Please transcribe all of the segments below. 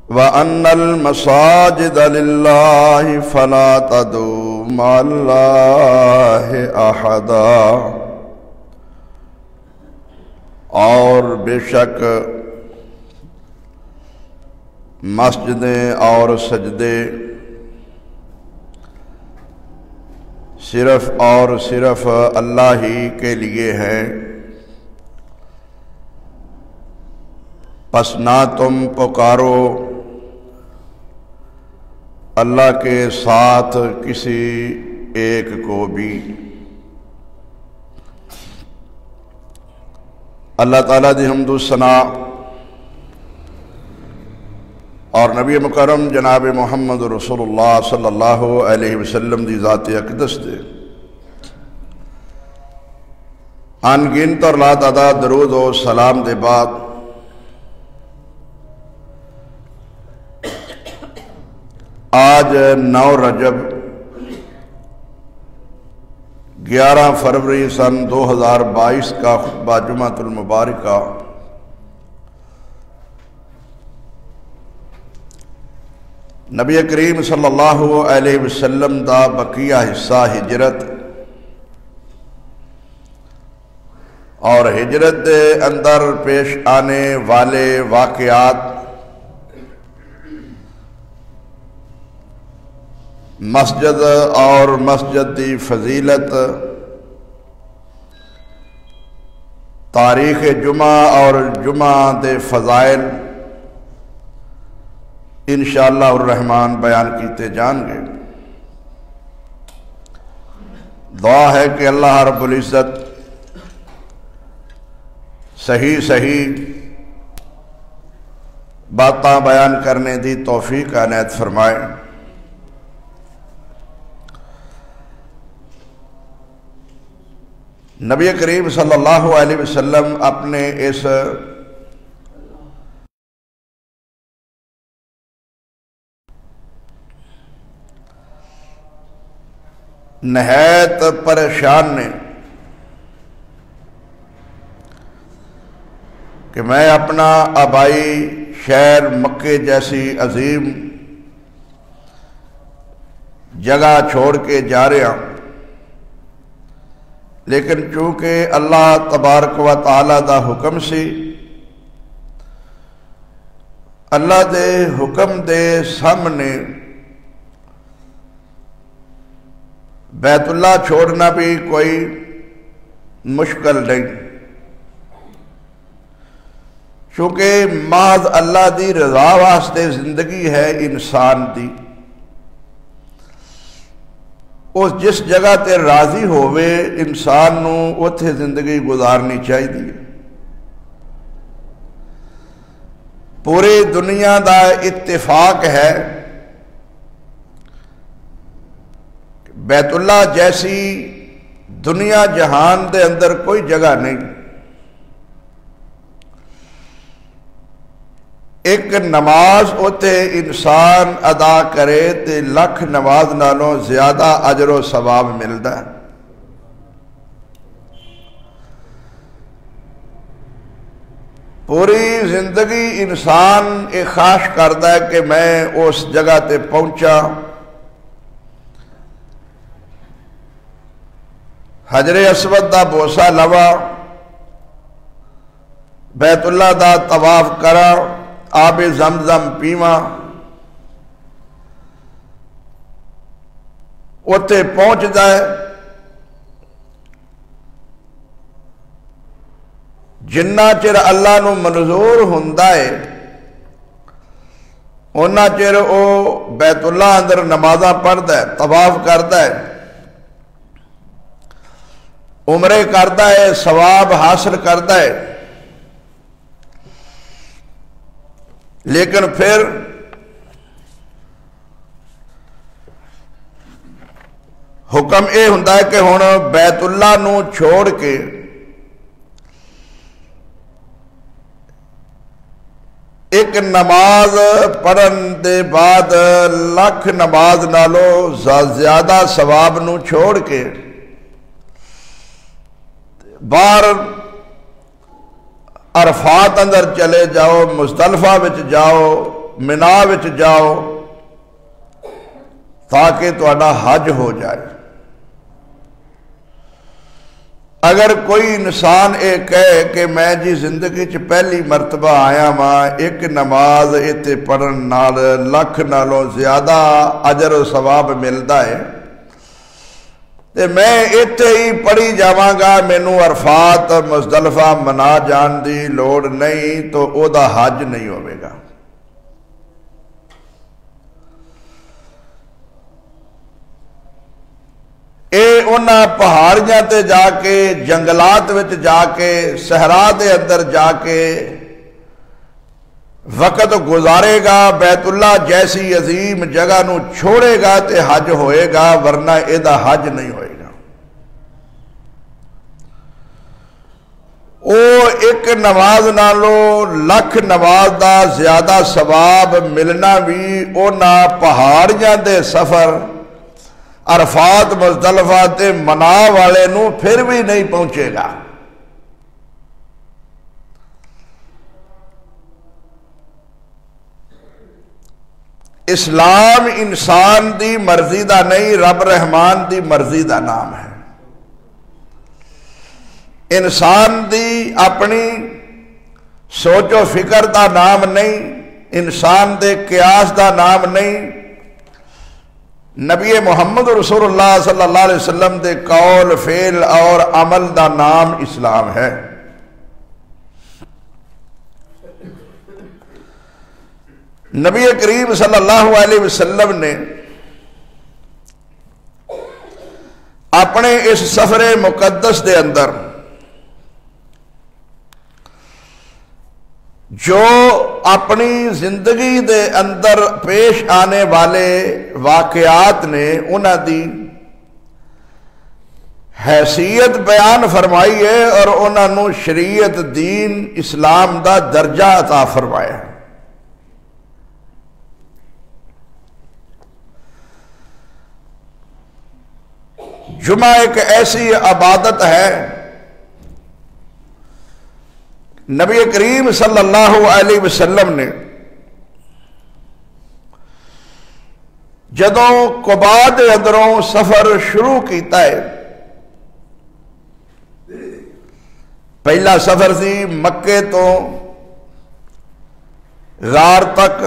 وَأَنَّ الْمَسَاجِدَ لِلَّهِ فَلَا تَدْعُوا مَعَ اللَّهِ أَحَدًا، اور بے شک مسجدیں اور سجدے صرف اور صرف اللہ ہی کے لیے ہیں، پس نہ تم پکارو اللہ کے ساتھ کسی ایک کو بھی۔ اللہ تعالیٰ دی حمد و ثنا اور نبی مکرم جناب محمد رسول اللہ صلی اللہ علیہ وسلم دی ذات اقدس دے ان گنت اور لا تعداد درود و سلام دے بعد آج 9 رجب 11 فروری سن 2022 کا خطبہ جمعۃ المبارکہ نبی کریم صلی اللہ علیہ وسلم دا بقیہ حصہ ہجرت اور ہجرت دے اندر پیش آنے والے واقعات، مسجد اور مسجد دی فضیلت، تاریخ جمعہ اور جمعہ دے فضائل انشاءاللہ الرحمن بیان کیتے جان گے۔ دعا ہے کہ اللہ رب العزت صحیح باتاں بیان کرنے دی توفیق عنایت فرمائے۔ نبی کریم صلی اللہ علیہ وسلم اپنے اس نہایت پریشان نے کہ میں اپنا آبائی شہر مکے جیسی عظیم جگہ چھوڑ کے جا رہا ہوں، لیکن چونکہ اللہ تبارک و تعالی دا حکم سی، اللہ دے حکم دے سامنے بیت اللہ چھوڑنا بھی کوئی مشکل نہیں، چونکہ محض اللہ دی رضا واسطے زندگی ہے انسان دی، اس جس جگہ تے راضی ہوئے انسان نو اتھے زندگی گزارنی چاہیے۔ پوری دنیا دا اتفاق ہے بیت اللہ جیسی دنیا جہان دے اندر کوئی جگہ نہیں۔ ایک نماز اوتے انسان ادا کرے تے لکھ نماز نالوں زیادہ اجر و ثواب ملتا ہے۔ پوری زندگی انسان ایک خواہش کرتا ہے کہ میں اس جگہ تے پہنچا، حجر اسود دا بوسہ لوا، بیت اللہ دا طواف کرا، آب زمزم پیواں، اتنے پہنچ جائے، جنہ چر اللہ نو منظور ہوندا ہے اونا چر او بیت اللہ اندر نمازاں پڑھدا ہے، طواف کردا ہے، عمرے کردا ہے، ثواب حاصل کردا ہے۔ لیکن پھر حکم یہ ہوندا ہے کہ ہن بیت اللہ نو چھوڑ کے ایک نماز پڑھن دے بعد لکھ نماز نالو زیادہ ثواب نو چھوڑ کے باہر عرفات اندر چلے جاؤ، مزدلفہ وچ جاؤ، مینا وچ جاؤ تاکہ تہاڈا حج ہو جائے۔ اگر کوئی انسان یہ کہے کہ میں جی زندگی چ پہلی مرتبہ آیا ماں، ایک نماز اتنے پڑھن نال لکھ نالوں زیادہ اجر و ثواب ملتا ہے، تے میں اتنے ہی پڑھی جاواں گا، مینوں عرفات مزدلفہ منا جان دی لوڑ نہیں، تو او دا حج نہیں ہوئے گا۔ اے انہاں پہاڑیاں تے جا کے، جنگلات وچ جا کے، صحرا دے اندر جا کے وقت گزارے گا، بیت اللہ جیسی عظیم جگہ نو چھوڑے گا تے حج ہوئے گا، ورنہ اے دا حج نہیں ہوئے گا۔ او ایک نماز نالو لکھ نماز دا زیادہ ثواب ملنا بھی انہاں پہاڑیاں دے سفر عرفات مزدلفہ تے منا والے نو پھر بھی نہیں پہنچے گا۔ اسلام انسان دی مرضی دا نہیں، رب رحمان دی مرضی دا نام ہے۔ انسان دی اپنی سوچ و فکر دا نام نہیں، انسان دے قیاس دا نام نہیں، نبی محمد رسول اللہ صلی اللہ علیہ وسلم دے قول فعل اور عمل دا نام اسلام ہے۔ نبی کریم صلی اللہ علیہ وسلم نے اپنے اس سفر مقدس دے اندر جو اپنی زندگی دے اندر پیش آنے والے واقعات نے انہاں دی حیثیت بیان فرمائی ہے اور انہاں نو شریعت دین اسلام دا درجہ عطا فرمایا ہے۔ جمعہ ایک ایسی عبادت ہے، نبی کریم صلی اللہ علیہ وسلم نے جدوں قباء دے اندروں سفر شروع کیتا ہے، پہلا سفر سی مکے تو غار تک،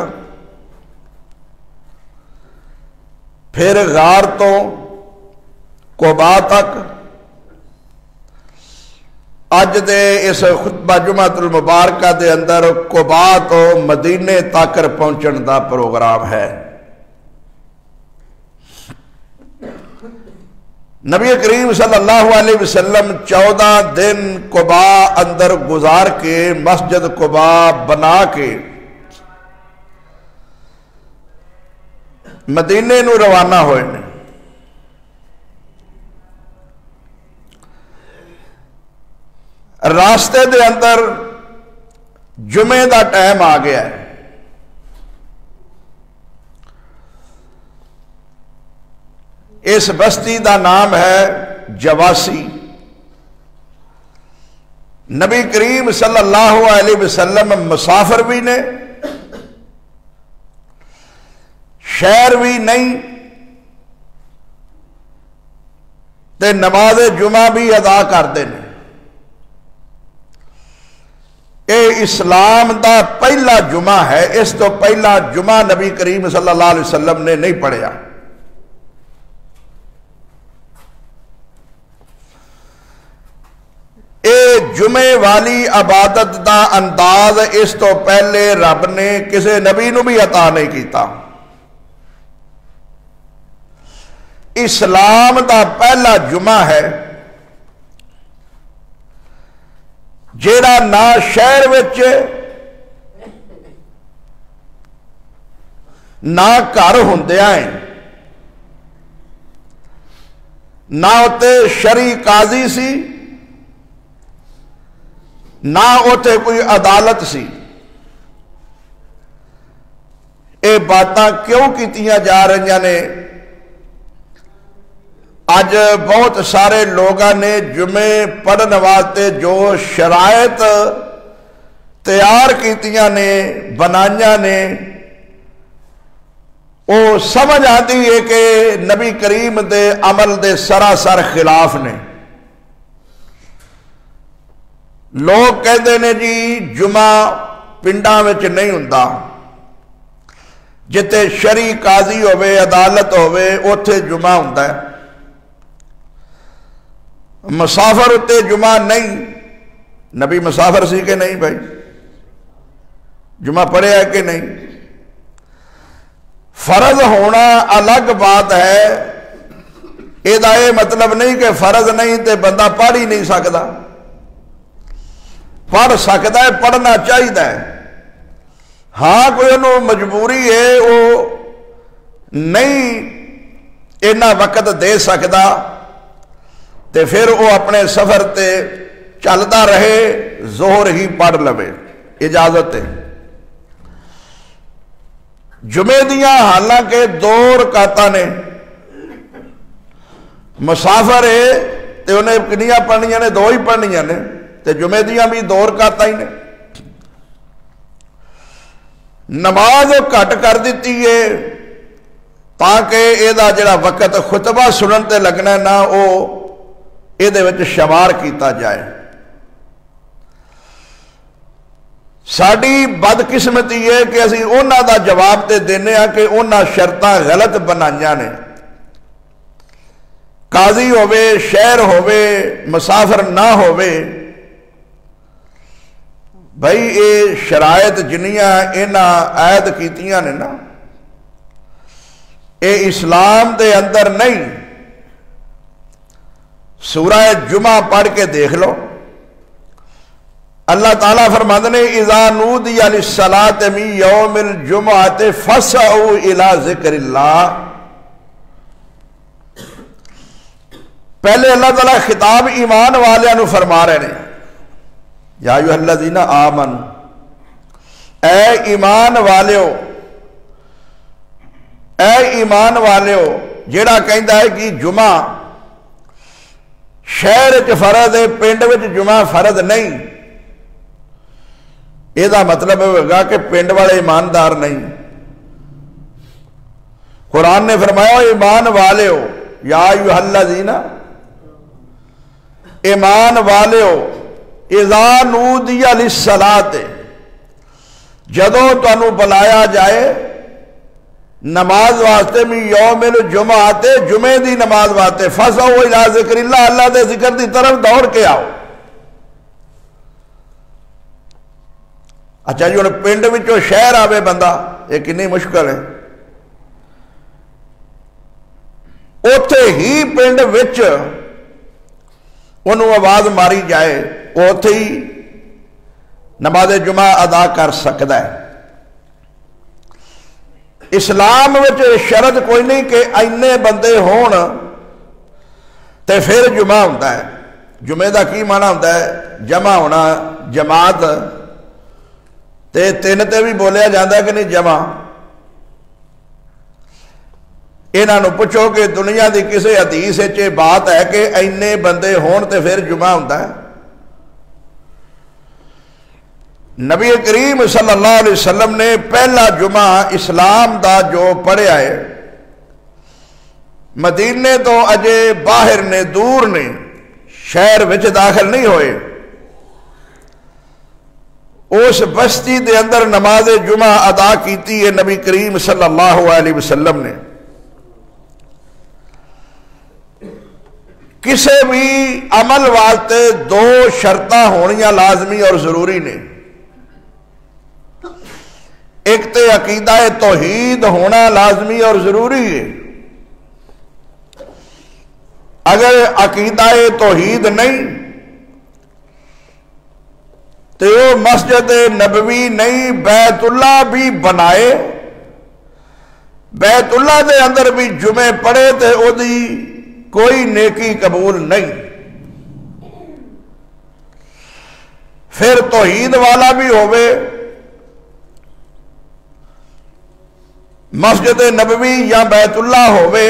پھر غار تو قباء تک، اج دے اس خطبہ جمعۃ المبارکہ دے اندر قباء تو مدینے تک پہنچن دا پروگرام ہے۔ نبی کریم صلی اللہ علیہ وسلم 14 دن قباء اندر گزار کے مسجد قباء بنا کے مدینے نو روانہ ہوئے نے۔ راستے دے اندر جمعے دا ٹائم آ گیا ہے، اس بستی دا نام ہے جواسی۔ نبی کریم صلی اللہ علیہ وسلم مسافر بھی نے، شہر بھی نہیں، تے نماز جمعہ بھی ادا کرتے ہیں۔ اے اسلام دا پہلا جمعہ ہے، اس تو پہلا جمعہ نبی کریم صلی اللہ علیہ وسلم نے نہیں پڑھیا۔ اے جمعے والی عبادت دا انداز اس تو پہلے رب نے کسے نبی نو بھی عطا نہیں کیتا۔ اسلام دا پہلا جمعہ ہے جیڑا نہ شہر وچ نہ گھر ہوندیاں ہیں، نہ اتے شرعی قاضی سی، نہ اتے کوئی عدالت سی۔ اے باتاں کیوں کیتیاں جا رہی نے؟ اج بہت سارے لوگاں نے جمعے پڑھن واسطے جو شرائط تیار کیتیاں نے، بنائیاں نے، وہ سمجھ آتی ہے کہ نبی کریم دے عمل دے سراسر خلاف نے. لوگ کہتے ہیں جی جمعہ پنڈاں وچ نہیں ہوندا، جتے شرعی قاضی ہوئے عدالت ہوئے اوتھے جمعہ ہوندا ہے. مسافر اتے جمعہ نہیں. نبی مسافر سی کہ نہیں بھائی؟ جمعہ پڑھے ہے کہ نہیں؟ فرض ہونا الگ بات ہے. یہ مطلب نہیں کہ فرض نہیں تے بندہ پڑھ ہی نہیں سکتا. پڑھ سکتا ہے، پڑھنا چاہیے. ہاں کوئی انہوں مجبوری ہے وہ نہیں اینا وقت دے سکتا تے پھر وہ اپنے سفر تے چلتا رہے، ظہر ہی پڑھ لوے، اجازت ہے. جمعے دیاں حالانکہ 2 رکعتاں نے. مسافر ہے تے انہیں کنیاں پڑھنیاں نے؟ 2 ہی پڑھنیاں نے. تے جمعے دیاں بھی 2 رکعتاں ہی نے. نماز گھٹ کر دیتی ہے تاکہ یہ جڑا وقت خطبہ سنن تے لگنا نہ وہ یہ شمار کیتا جائے. ساری بدقسمتی ہے کہ اسی انہاں دا جواب تے دینے ہاں کہ انہاں شرطاں غلط بنائیاں نے. قاضی ہوئے، شہر ہوئے، مسافر نہ ہوئے. بھائی یہ شرائط جنیاں انہاں عائد کیتیاں نے نا، اے اسلام دے اندر نہیں. سورہ جمعہ پڑھ کے دیکھ لو. اللہ تعالیٰ فرماتے ہیں اذا نودی للصلاۃ من یوم الجمعۃ فاسعوا الی ذکر اللہ. پہلے اللہ تعالیٰ خطاب ایمان والیاں فرما رہے ہیں، یا ایھا الذین آمنوا، اے ایمان والیو، اے ایمان والیو. جیڑا کہندا ہے کہ جمعہ شہر وچ فرض ہے، پنڈ وچ جمعہ فرض نہیں، یہ مطلب ہوگا کہ پنڈ والے ایماندار نہیں. قرآن نے فرمایا ایمان والیو، یا ایھا الذین، ایمان والیو، اذا نودی للصلاۃ، جدوں تانوں بلایا جائے نماز واسطے، من یوم الجمعۃ، جمعے دی نماز واسطے، فاسعوا الی ذکر اللہ، اللہ دے ذکر دی طرف دوڑ کے آؤ. اچھا جی ہوں پنڈ وچوں شہر آوے بندہ، یہ کنی مشکل ہے. اوتھے ہی پنڈ وچ انہوں آواز ماری جائے، اوتھے ہی نماز جمعہ ادا کر سکتا ہے. اسلام وچ شرط کوئی نہیں کہ اینے بندے ہون تے پھر جمعہ ہوتا ہے. جمعے دا کی معنی ہوتا ہے؟ جمع ہونا، جماعت. تے 3 تے بھی بولیا جاتا ہے کہ نہیں جمع. انہاں نو پوچھو کہ دنیا دی کسے حدیث وچ بات ہے کہ اینے بندے ہون تے پھر جمعہ ہوتا ہے؟ نبی کریم صلی اللہ علیہ وسلم نے پہلا جمعہ اسلام دا جو پڑھیا ہے، مدینے تو اجے باہر نے، دور نے، شہر وچ داخل نہیں ہوئے. اس بستی دے اندر نماز جمعہ ادا کیتی ہے نبی کریم صلی اللہ علیہ وسلم نے. کسے بھی عمل واسطے 2 شرطاں ہونیاں لازمی اور ضروری نے. ایک تے عقیدہ توحید ہونا لازمی اور ضروری ہے. اگر عقیدہ توحید نہیں تو وہ مسجد نبوی نہیں، بیت اللہ بھی بنائے، بیت اللہ دے اندر بھی جمعے پڑھے تو او دی کوئی نیکی قبول نہیں. پھر توحید والا بھی ہوئے، مسجد نبوی یا بیت اللہ ہوئے،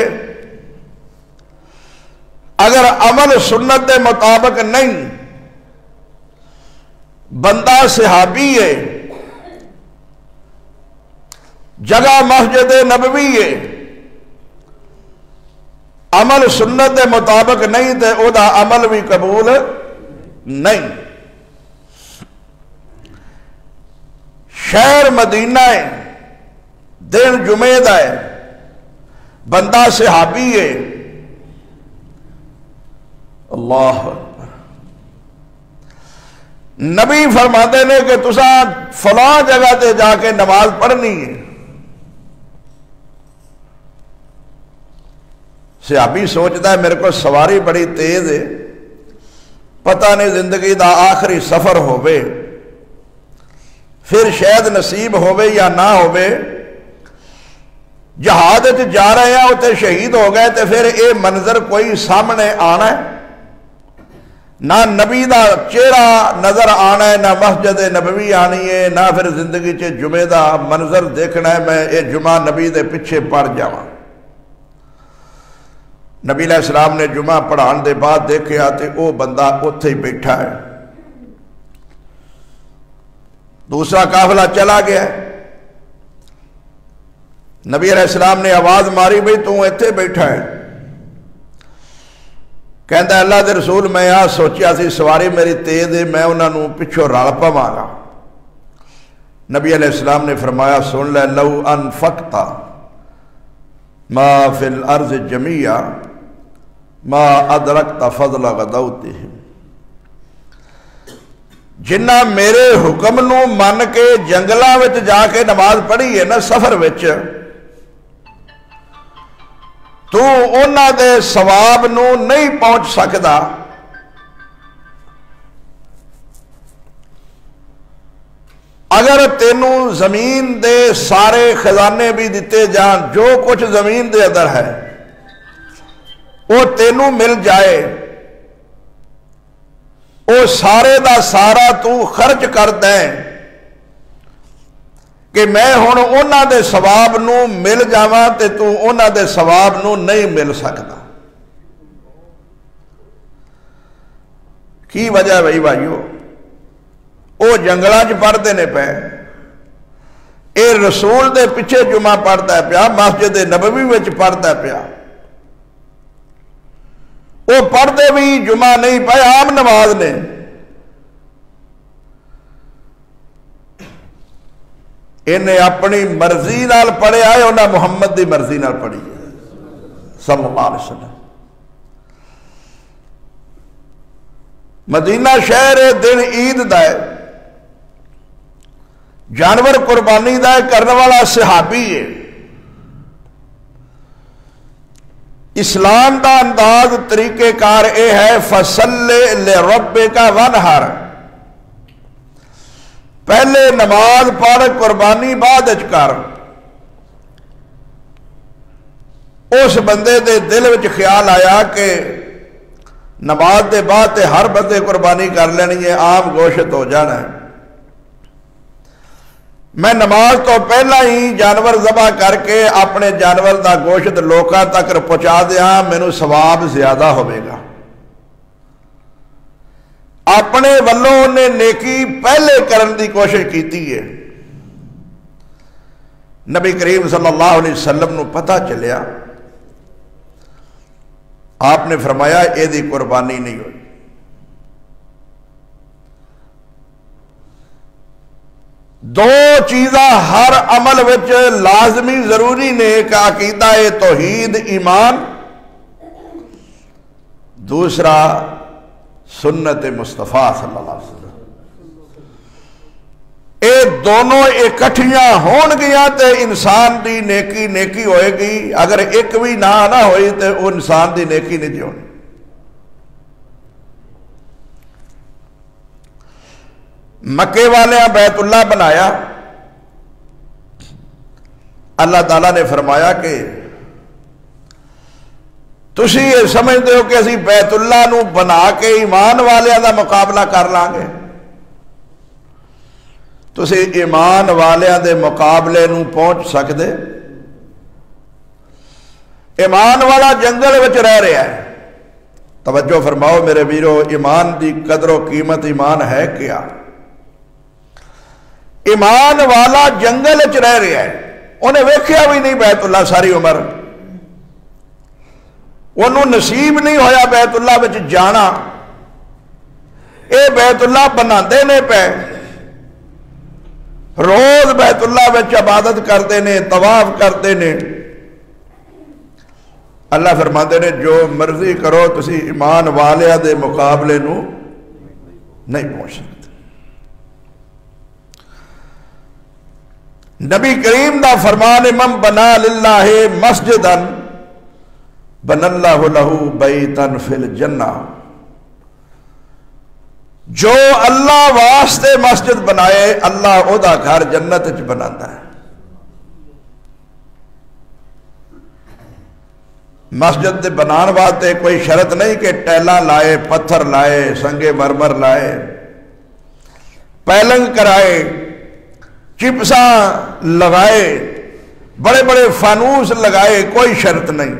اگر عمل سنت کے مطابق نہیں، بندہ صحابی ہے، جگہ مسجد نبوی ہے، عمل سنت کے مطابق نہیں تے او دا عمل بھی قبول نہیں۔ شہر مدینہ ہے، دن جمعے دا ہے، بندہ صحابی ہے، اللہ اکبر، نبی فرماتے نے کہ تساں فلاں جگہ تے جا کے نماز پڑھنی ہے۔ صحابی سوچتا ہے میرے کو سواری بڑی تیز ہے، پتہ نہیں زندگی دا آخری سفر ہوئے، پھر شاید نصیب ہوئے یا نہ ہوئے، جہاد جا رہے ہیں اتنے شہید ہو گئے تے پھر اے منظر کوئی سامنے آنا ہے، نہ نبی دا چہرہ نظر آنا ہے، نہ مسجد نبوی آنی ہے، نہ پھر زندگی چ جمعے دا منظر دیکھنا ہے میں اے جمعہ نبی دے پیچھے پڑ جاواں۔ نبی علیہ السلام نے جمعہ پڑھان دے بعد دیکھے آتے او بندہ اتھے ہی بیٹھا ہے، دوسرا قافلہ چلا گیا ہے۔ نبی علیہ السلام نے آواز ماری بھئی تو اتھے بیٹھا ہے؟ کہندا ہے اللہ دے رسول میں آ سوچیا سی سواری میری تیز ہے، میں انہاں نوں پچھوں رل پواں گا۔ نبی علیہ السلام نے فرمایا سن لے لو انفقت ما فی الارض جمیعا ما ادرکت فضل غدوتہم، جنہ میرے حکم نو من کے جنگلاں وچ جا کے نماز پڑھی ہے نا سفر وچ، تو انہاں دے ثواب نو نہیں پہنچ سکدا اگر تینوں زمین دے سارے خزانے بھی دیتے جان، جو کچھ زمین دے اندر ہے وہ تینوں مل جائے، وہ سارے دا سارا تو خرچ کر دیں کہ میں ہن انہاں دے ثواب نو مل جاواں تے تو انہاں دے ثواب نو نہیں مل سکدا۔ کی وجہ ہے بھائی بھائیو؟ وہ جنگلاں چ پڑھتے نے پے، اے رسول دے پیچھے جمعہ پڑھتا ہے پیا، مسجد نبوی وچ پڑھتا ہے پیا، وہ پڑھتے بھی جمعہ نہیں پائے عام نماز نے، انہیں اپنی مرضی نال پڑھے آئے، انہیں محمد دی مرضی نال پڑھی صلی اللہ علیہ وسلم۔ مدینہ شہر دن عید دا ہے، جانور قربانی دا ہے، کرنے والا صحابی ہے۔ اسلام دا انداز طریقہ کار اے ہے فصل لربک وانحر، پہلے نماز پڑھ قربانی بعد کر۔ اس بندے دے دل وچ خیال آیا کہ نماز دے بعد تے ہر بندے قربانی کر لینی ہے، عام گوشت ہو جانا ہے، میں نماز تو پہلا ہی جانور ذبح کر کے اپنے جانور دا گوشت لوکاں تک پہنچا دیاں، مینوں ثواب زیادہ ہوئے گا۔ اپنے ولوں نے نیکی پہلے کرن دی کوشش کیتی ہے۔ نبی کریم صلی اللہ علیہ وسلم نو پتہ چلیا، آپ نے فرمایا اے دی قربانی نہیں ہوئی۔ دو چیزاں ہر عمل وچ لازمی ضروری نے، کہ عقیدہ توحید ایمان، دوسرا سنت مصطفیٰ صلی اللہ علیہ وسلم۔ اے دونوں اکٹھیاں ہون گیا تے انسان دی نیکی نیکی ہوئے گی، اگر ایک بھی نہ ہوئی تے وہ انسان دی نیکی نہیں دی ہونی۔ مکے والے بیت اللہ بنایا، اللہ تعالیٰ نے فرمایا کہ تسی یہ سمجھتے ہو کہ اسی بیت اللہ نو بنا کے ایمان والیاں دا مقابلہ کر لیں گے؟ تسی ایمان والیاں دے مقابلے نو پہنچ سکتے؟ ایمان والا جنگل وچ رہ رہا ہے، توجہ فرماؤ میرے ویرو، ایمان دی قدر و قیمت ایمان ہے کیا؟ ایمان والا جنگل وچ رہ رہا ہے، انہیں ویکھیا بھی نہیں بیت اللہ ساری عمر، انہوں نصیب نہیں ہویا بیت اللہ وچ جانا، اے بیت اللہ بناندے نے پے، روز بیت اللہ وچ عبادت کرتے نے، طواف کرتے نے۔ اللہ فرماتے نے جو مرضی کرو تسی ایمان والیا دے مقابلے نو نہیں پہنچ سکتے۔ نبی کریم دا فرمان من بنا للہ مسجدا بن اللہ لہ بیتا فی الجنہ، جو اللہ واسطے مسجد بنائے اللہ او دا گھر جنت وچ بناتا ہے۔ مسجد دے بنان واسطے کوئی شرط نہیں کہ ٹیلاں لائے، پتھر لائے، سنگے مرمر لائے، پیلنگ کرائے، چپساں لگائے، بڑے بڑے فانوس لگائے، کوئی شرط نہیں۔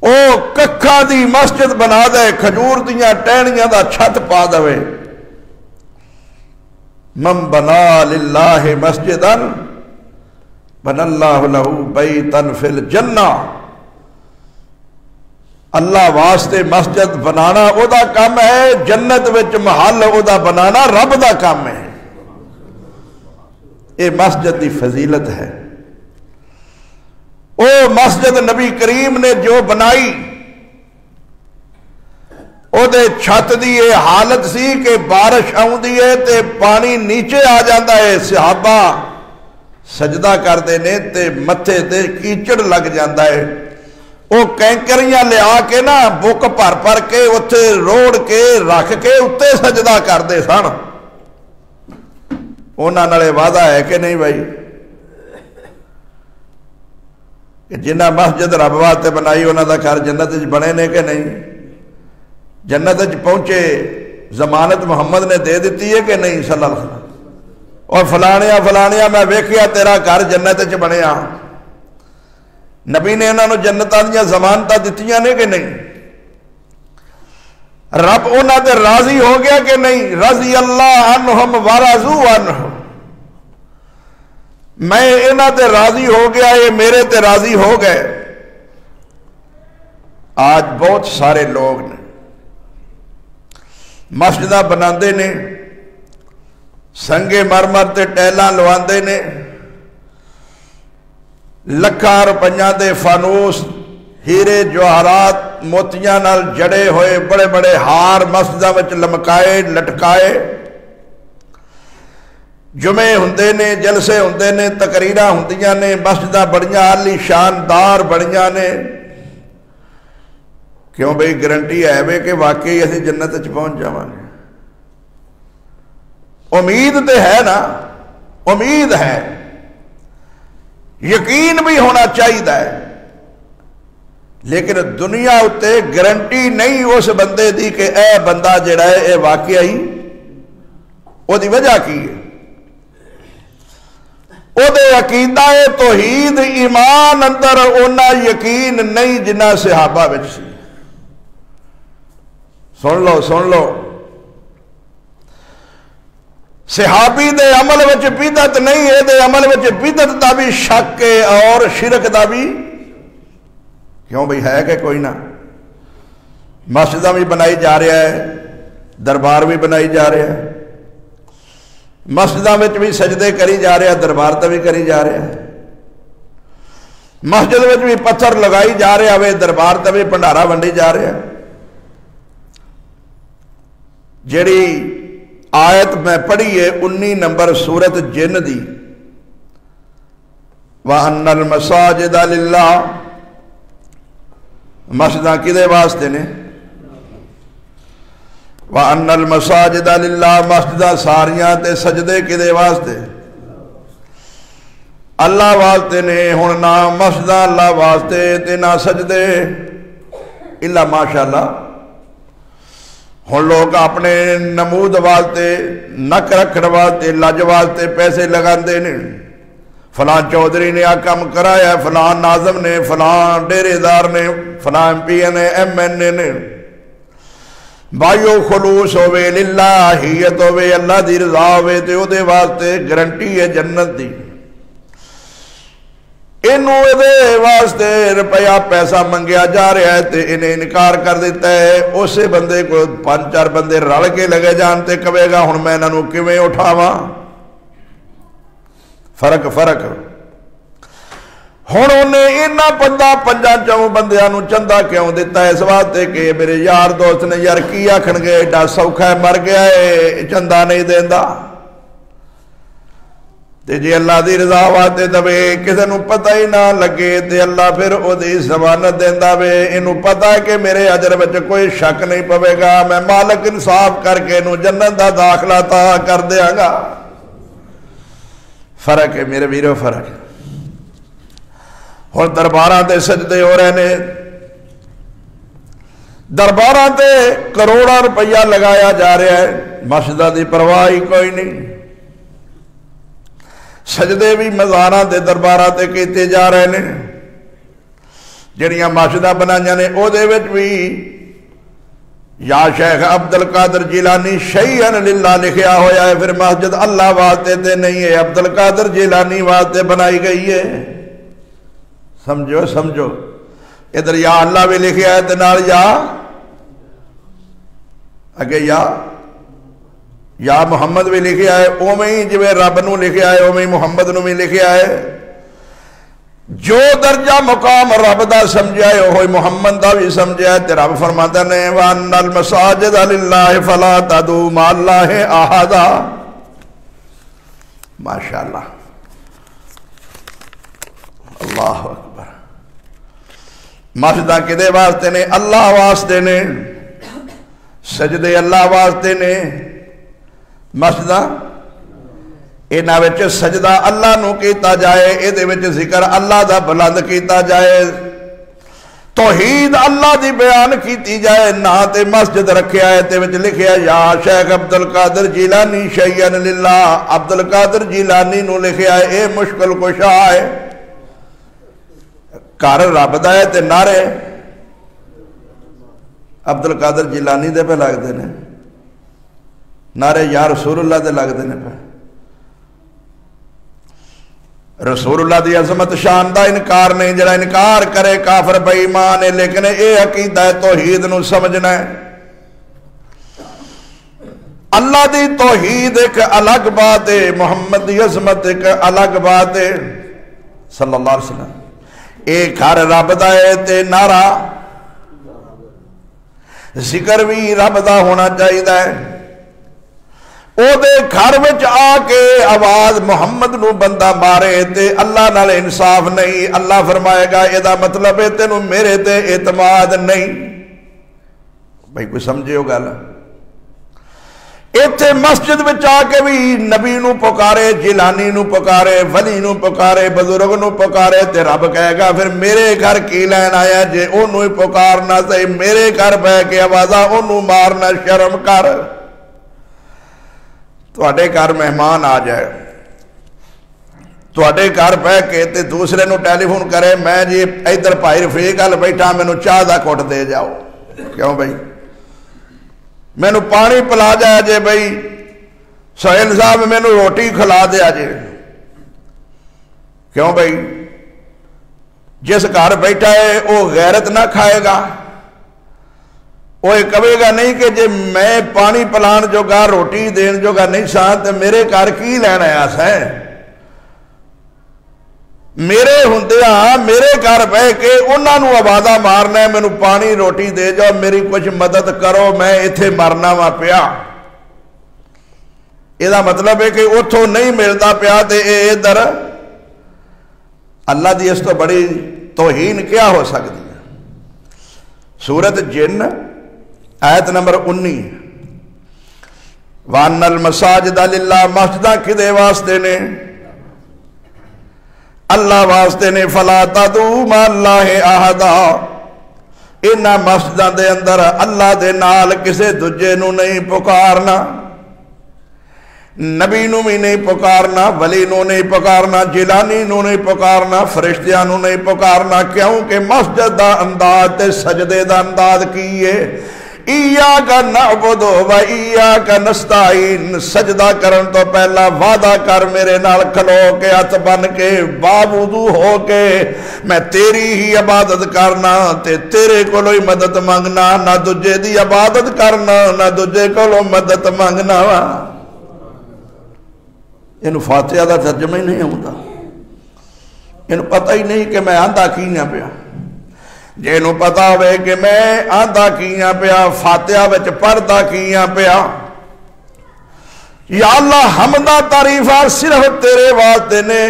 او ککھا دی مسجد بنا دے، کھجور دیاں ٹہنیاں دا چھت پا دے۔ من بنا للہ مسجدا بن اللہ لہ بیتا فی الجنہ، اللہ واسطے مسجد بنانا او دا کام ہے، جنت وچ محل او دا بنانا رب دا کام ہے۔ اے مسجد دی فضیلت ہے۔ او مسجد نبی کریم نے جو بنائی، او دے چھت دی یہ حالت سی کہ بارش آؤندی ہے تے پانی نیچے آ جاتا ہے، صحابہ سجدہ کرتے نے تے متھے تے کیچڑ لگ جاتا ہے، وہ کینکریاں لیا کے نا بک پر پر کے اتھے روڑ کے رکھ کے اتنے سجدہ کرتے سن۔ انہاں نالے وعدہ ہے کہ نہیں بھائی کہ جنہ مسجد رب واسطے بنائی انہاں دا گھر جنت وچ بنے نے کہ نہیں؟ جنت وچ پہنچے ضمانت محمد نے دے دیتی ہے کہ نہیں صلی اللہ علیہ وسلم؟ اور فلانیا میں ویکھیا تیرا گھر جنت وچ بنیا، نبی نے انہوں نے جنتاں دیاں ضمانتاں دتیاں نے کہ نہیں؟ رب انہاں تے راضی ہو گیا کہ نہیں؟ رضی اللہ عنہم ورضوا عنہ، میں انہاں تے راضی ہو گیا، یہ میرے تے راضی ہو گئے۔ آج بہت سارے لوگ نے مسجداں بناندے نے، سنگے مرمر تے ٹیلاں لواندے نے، لکھاں روپیاں دے فانوس، ہیرے جواہرات موتیاں نال جڑے ہوئے بڑے بڑے ہار مسجداں وچ لمکائے لٹکائے، جمعے ہوندے نے، جلسے ہوندے نے، تقریراں ہوندیاں نے، مسجداں بڑیاں عالی شاندار بڑیاں نے۔ کیوں بھئی گارنٹی ہے وے کہ واقعی اسی جنت وچ پہنچ جاواں گے؟ امید تے ہے نا، امید ہے، یقین بھی ہونا چاہیے، لیکن دنیا اتے گارنٹی نہیں اس بندے دی کہ اے بندہ جڑا ہے اے واقعی او دی وجہ کی ہے، او دے عقیدہ توحید ایمان اندر اونا یقین نہیں جنہ صحابہ وچ سی۔ سن لو صحابی دے عمل وچ بدعت نہیں ہے، دے عمل وچ بدعت دا بھی شک ہے اور شرک دا بھی، کیوں بھئی ہے کہ کوئی نہ؟ مسجدہ بھی بنائی جا رہا ہے، دربار بھی بنائی جا رہا ہے، مسجدہ وچ بھی سجدے کری جا رہا ہے، دربار تے بھی کری جا رہا ہے، مسجد وچ بھی پتھر لگائی جا رہا ہے، دربار تے بھی بھنڈارا ونڈی جا رہا ہے۔ جیڑی آیت میں پڑھی ہے 19 نمبر سورت جن دی، وَأَنَّ الْمَسَاجِدَ لِلَّهِ، مسجداں کدے واسطے نے؟ وَأَنَّ الْمَسَاجِدَ لِلَّهِ، مسجداں ساریاں تے سجدے کدے واسطے؟ اللہ واسطے نے۔ ہن نہ مسجداں اللہ واسطے تے نہ سجدے، الا ماشاءاللہ ہن لوگ اپنے نمود واسطے، نک رکھن واسطے، لج واسطے پیسے لگاندے نے، فلاں چودھری نے آ کام کرایا، فلاں ناظم نے، فلاں ڈیرے دار نے، فلاں ایم پی نے، ایم این اے نے۔ بھائیو خلوص ہوئے، للہیت ہوئے، اللہ دی رضا ہوئے تے او دے واسطے گارنٹی ہے جنت دی۔ واسطے روپیہ پیسہ منگیا جا رہا ہے تے انہیں انکار کر دیتا ہے. اسے بندے کو 5-4 بندے رل کے لگے جان تے کہے گا ہن میں انہاں نوں کیویں اٹھاواں. فرق ہن انہیں انہاں 5-4 بندیاں نوں چندہ کیوں دیتا ہے؟ اس واسطے کہ میرے یار دوست نے یار کی آکھن گے ایڈا سوکھا ہے مر گیا ہے چندہ نہیں دیندا. تے جی اللہ دی رضا واسطے دے کسے نوں پتہ ہی نہ لگے تے اللہ پھر او دی ضمانت دیندا وے. اینوں پتہ ہے کہ میرے اجر وچ کوئی شک نہیں پوے گا, میں مالک انصاف کر کے اینوں جنت دا داخلہ عطا کر دیاں گا. فرق ہے میرے ویرو, فرق ہے. ہن درباراں تے سجدے ہو رہے نے, درباراں تے کروڑاں روپیہ لگایا جا رہا ہے, مسجداں دی پرواہ ہی کوئی نہیں. سجدے بھی مزاراں تے درباراں تے کیتے جا رہے نے. جڑیاں مسجداں بنائیاں نے او دے وچ بھی یا شیخ عبد القادر جیلانی شیئن للہ لکھیا ہویا ہے, پھر مسجد اللہ واسطے تے نہیں ہے, عبد القادر جیلانی واسطے بنائی گئی ہے. سمجھو ادھر یا اللہ بھی لکھیا ہے تے نال یا اگے یا محمد بھی لکھیا ہے. اوویں ہی جویں رب نو لکھیا ہے اوویں محمد نو بھی لکھیا ہے. جو درجہ مقام رب دا سمجھا ہے وہی محمد دا بھی سمجھا ہے. تے رب فرماتا نے وَأَنَّ الْمَسَاجِدَ لِلَّهِ فَلَا تَدْعُوا مَعَ اللَّهِ أَحَدًا. ماشاءاللہ, اللہ اکبر. مسجداں کدے واسطے نے؟ اللہ واسطے نے. سجدے اللہ واسطے نے. مسجداں انہاں وچ سجدہ اللہ نو کیتا جائے, اے وچ ذکر اللہ دا بلند کیتا جائے, توحید اللہ دی بیان کیتی جائے. نہ تے مسجد رکھیا ہے تے وچ لکھیا یا شیخ عبد القادر جیلانی شیئن للہ, عبد القادر جیلانی نو لکھیا ہے اے مشکل کشا ہے. گھر رب دا ہے تے نعرے عبد القادر جیلانی دے پہ لگدے نے, نعرے یا رسول اللہ دے لگدے نے پہ. رسول اللہ دی عظمت شان دا انکار نہیں, جڑا انکار کرے کافر بے ایمان ہے. لیکن اے عقیدہ ہے توحید نو سمجھنا ہے. اللہ دی توحید ایک الگ بات ہے, محمد دی عظمت ایک الگ بات ہے صلی اللہ علیہ وسلم. اے گھر رب دا ہے تے نعرہ ذکر بھی رب دا ہونا چاہیے ہے. او دے گھر وچ آ کے آواز محمد نو بندہ مارے تے اللہ نال انصاف نہیں. اللہ فرمائے گا اے دا مطلب ہے تینوں میرے تے اعتماد نہیں. بھائی کوئی سمجھے ہو گل؟ ایتھے مسجد وچ آ کے بھی نبی نو پکارے, جیلانی نو پکارے, ولی نو پکارے, بزرگ نو پکارے تے رب کہے گا پھر میرے گھر کی لین آیا جے اونوں ہی پکارنا تے میرے گھر بہ کے آوازاں اونوں مارنا شرم کر. تواڈے گھر مہمان آ جائے, تواڈے گھر بہ کے تے دوسرے نو ٹیلی فون کرے میں جی ادھر بھائی رفیق گل بیٹھا مینوں چاہ دا گھٹ دے جاؤ. کیوں بھائی؟ مینوں پانی پلا جایا جے, بھائی سہیل صاحب مینوں روٹی کھلا دیا جے. کیوں بھائی؟ جس گھر بیٹھا ہے وہ غیرت نہ کھائے گا, وہ کہے گا نہیں کہ جے میں پانی پلان جوگا روٹی دین جوگا نہیں سا تو میرے گھر کی لینا آیا سا. میرے ہوندیاں میرے گھر بہ کے انہاں نوں آوازاں مارنا ہے مینوں پانی روٹی دے جاؤ, میری کچھ مدد کرو, میں ایتھے مرنا وا پیا. یہ مطلب ہے کہ اتھوں نہیں ملتا پیا تے ادھر. اللہ دی اس تو بڑی توہین کیا ہو سکتی ہے؟ سورت جن آیت نمبر 19 وَأَنَّ الْمَسَاجِدَ لِلَّهِ, مسجداں کدے واسطے نے؟ اللہ واسطے نے. فَلَا تَدْعُوا مَعَ اللَّهِ أَحَدًا, انہاں مسجداں دے اندر اللہ دے نال کسے دجے نو نہیں پکارنا, نبی نو بھی نہیں پکارنا, ولی نو نہیں پکارنا, جیلانی نو نہیں پکارنا, فرشتیاں نو نہیں پکارنا. کیوں کہ مسجد دا انداز تے سجدے دا انداز کی ہے. ایاک نعبد و ایاک نستعین، سجدہ کرن تو پہلا وعدہ کر میرے نال کھلو کے ہاتھ بن کے باوضو ہو کے میں تیری ہی عبادت کرنا تے تیرے کولو ہی مدد منگنا، نہ دجے دی عبادت کرنا نہ دجے کولو مدد منگنا۔ انہوں فاتحہ دا ترجمہ ہی نہیں ہوتا، انہوں پتہ ہی نہیں کہ میں آندھا کیاں پیا۔ جنہوں پتا ہوئے کہ میں آندھا کیاں پیا، فاتحہ وچ پڑھدا کیاں پیا، یا اللہ حمدہ تعریفہ صرف تیرے واسطے نے،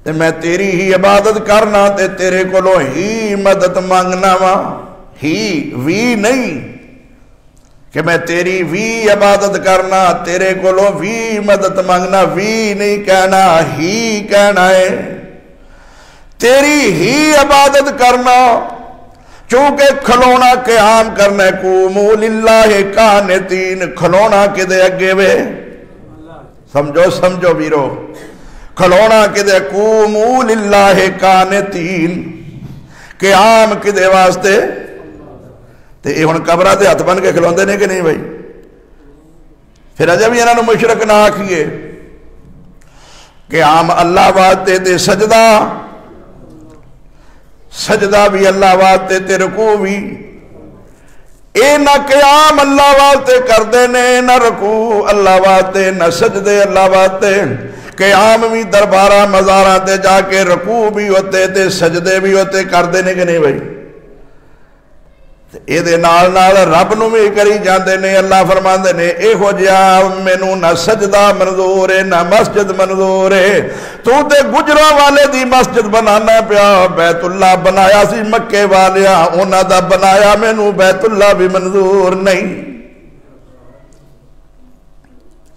تے میں تیری ہی عبادت کرنا تے تیرے کولو ہی مدد مانگنا وا، ہی وی نہیں کہ میں تیری وی عبادت کرنا تیرے کولو وی مدد مانگنا، وی نہیں کہنا ہی کہنا ہے، تیری ہی عبادت کرنا، چونکہ کھلونا قیام کرنا قوموا للہ قانتین، کھلونا کدے اگے وے، سمجھو ویرو، کھلونا کدے قوموا للہ قانتین، قیام کدے واسطے، تے یہ ہن قبرہ دے ہاتھ بن کے کھلوندے نے کہ نہیں بھائی؟ پھر اجے بھی انہاں نوں مشرک نہ آکھیے، قیام اللہ واسطے تے سجدہ بھی اللہ واسطے تے رکوع بھی، اے نہ قیام اللہ واسطے کردے نے، نہ رکوع اللہ واسطے، نہ سجدے اللہ واسطے، قیام بھی دربارہ مزاراں تے جا کے رکوع بھی ہوتے تے سجدے بھی ہوتے، کردے نے کہ نہیں بھائی؟ اے دے نال نال رب نو بھی کری جاندے نے، اللہ فرماندے نے اے ہو جیا مینوں نہ سجدہ منظور ہے نہ مسجد منظور ہے، تو تے گجروں والے دی مسجد بنانا پیا، بیت اللہ بنایا سی مکے والیاں، انہاں دا بنایا مینوں بیت اللہ بھی منظور نہیں۔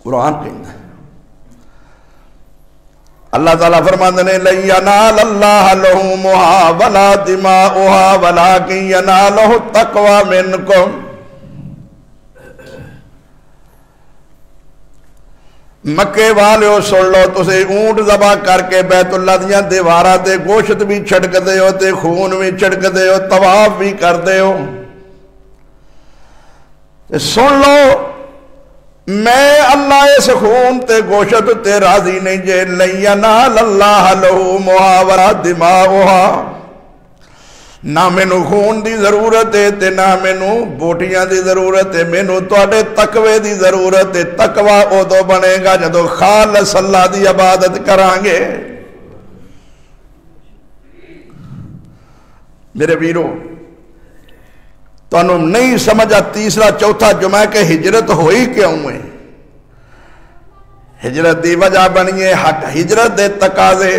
قرآن کہندا ہے، اللہ تعالیٰ فرماندے نے لَن يَنَالَ اللَّهَ لُحُومُهَا وَلَا دِمَاؤُهَا وَلَٰكِن يَنَالُهُ التَّقْوَىٰ مِنكُمْ۔ مکے والیو سن لو، تسے اونٹ ذبح کر کے بیت اللہ دیاں دیواراں تے گوشت بھی چھڑک دے ہو تے خون بھی چھڑک دے ہو، طواف بھی کر دے ہو، سن لو میں اللہ اس خون تے گوشت تے راضی نہیں جے، لَن يَنَالَ اللَّهَ لُحُومُهَا وَلَا دِمَاؤُهَا، نہ مینوں خون دی ضرورت ہے تے نہ مینوں بوٹیاں دی ضرورت ہے، مینوں تواڈے تقوی دی ضرورت ہے، تقوی ادو بنے گا جدو خالص اللہ دی عبادت کران گے۔ میرے ویرو تو انہوں نہیں سمجھا تیسرا چوتھا جمعہ کہ ہجرت ہوئی کیوں ہے؟ ہجرت دی وجہ بنیے ہجرت دے تقاضے،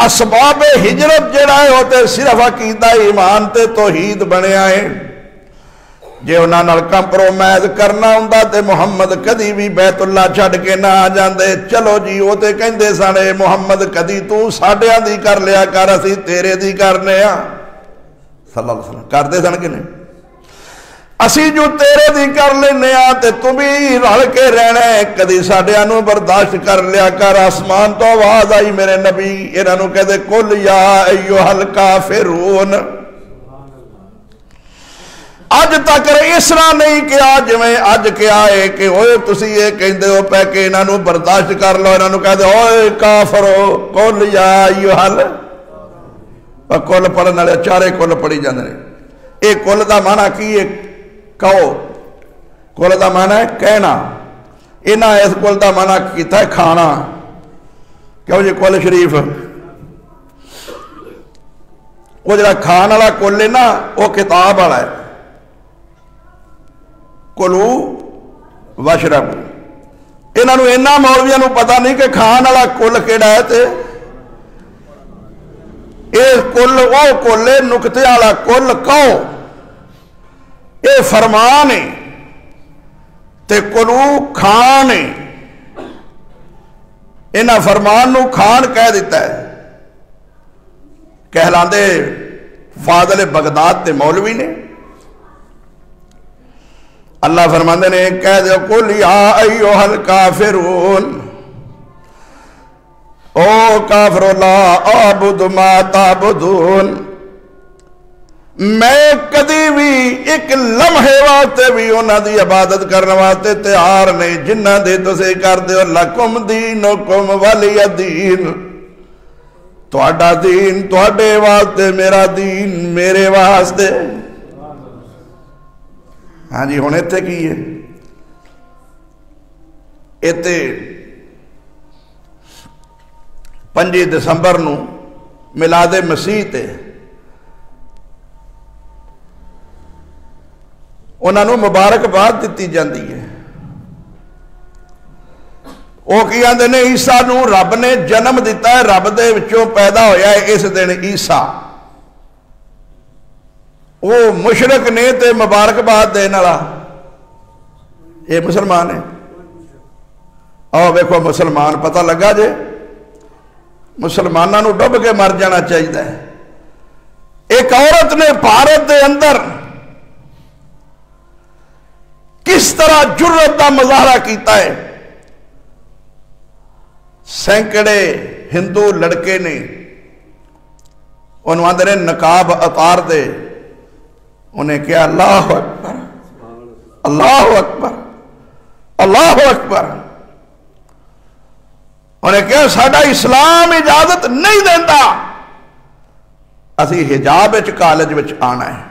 اسباب ہجرت جڑائے ہوتے صرف عقیدہ ایمان تے توحید بنے آئے، جے انہاں نال کمپرومائز کرنا ہوندا تے محمد کدی بھی بیت اللہ چھڈ کے نہ آ جاندے، چلو جی وہ تے کہندے سن محمد کدی تو ساڈیاں دی کر لیا کر اسی تیرے دی کرنے آ، صلی اللہ علیہ وسلم کر دے سن کہ نہیں؟ اسی جو تیرے دی کر لینے آ تے تم بھی رل کے رہنا ہے، کدی ساڈیاں نوں برداشت کر لیا کر۔ آسمان تو آواز آئی میرے نبی انہاں نوں کہدے قل یا ایھا الکافرون، اج تک اس طرح نہیں کیا جویں اج کیا ہے کہ اوے تسی یہ کہندے ہو پے کہ انہاں نوں برداشت کر لو، انہاں نوں کہدے اوے کافرو قل یا ایھا کل پڑھن والے چارے کل پڑھی جاندے نے۔ یہ کل دا معنی کی ہے؟ کہو، کل دا معنی ہے کہنا، انہاں اس کل دا معنی کیتا ہے کھانا، کیوں جی کل شریف وہ جڑا کھان والا کل ہے نا وہ کتاب والا ہے، کلو واشربو، انہاں نوں انہاں مولویاں نوں پتہ نہیں کہ کھان والا کل کیڑا ہے، تے اے کل او کل نکتے والا کل کہو، اے فرمان ہے تے کلو کھان ہے، انہاں فرمان نو کھان کہہ دیتا ہے۔ کہلاندے فاضل بغداد تے مولوی نے، اللہ فرماندے نے کہہ دے قل یا ایھا الکافرون، او کافر لا اعبد ما تعبدون، میں کدی بھی ایک لمحے واسطے بھی انہاں دی عبادت کرنے واسطے تیار نہیں جنہ دے تسے کر دے لکم دینکم ولی دین تہاڈا دین تہاڈے واسطے میرا دین میرے واسطے ہاں جی ہن ایتھے کی ہے ایتھے 5 دسمبر نو میلاد مسیح تے انہاں نو مبارکباد دتی جاندی ہے وہ کی آندے نے عیسیٰ نو رب نے جنم دیتا ہے رب دے وچوں پیدا ہویا ہے اس دن عیسیٰ وہ مشرک نے تے مبارکباد دین والا یہ مسلمان ہے آؤ ویکھو مسلمان پتہ لگا جے مسلمانوں ڈب کے مر جانا چاہیے ایک عورت نے بھارت دے اندر کس طرح جرت کا مظاہرہ کیتا ہے سینکڑے ہندو لڑکے نے انہوں نے نقاب اتار دے انہیں کیا اللہ اکبر اللہ اکبر اللہ اکبر انہیں کہا ساڈا اسلام اجازت نہیں دیتا اسی حجاب کالج وچ آنا ہے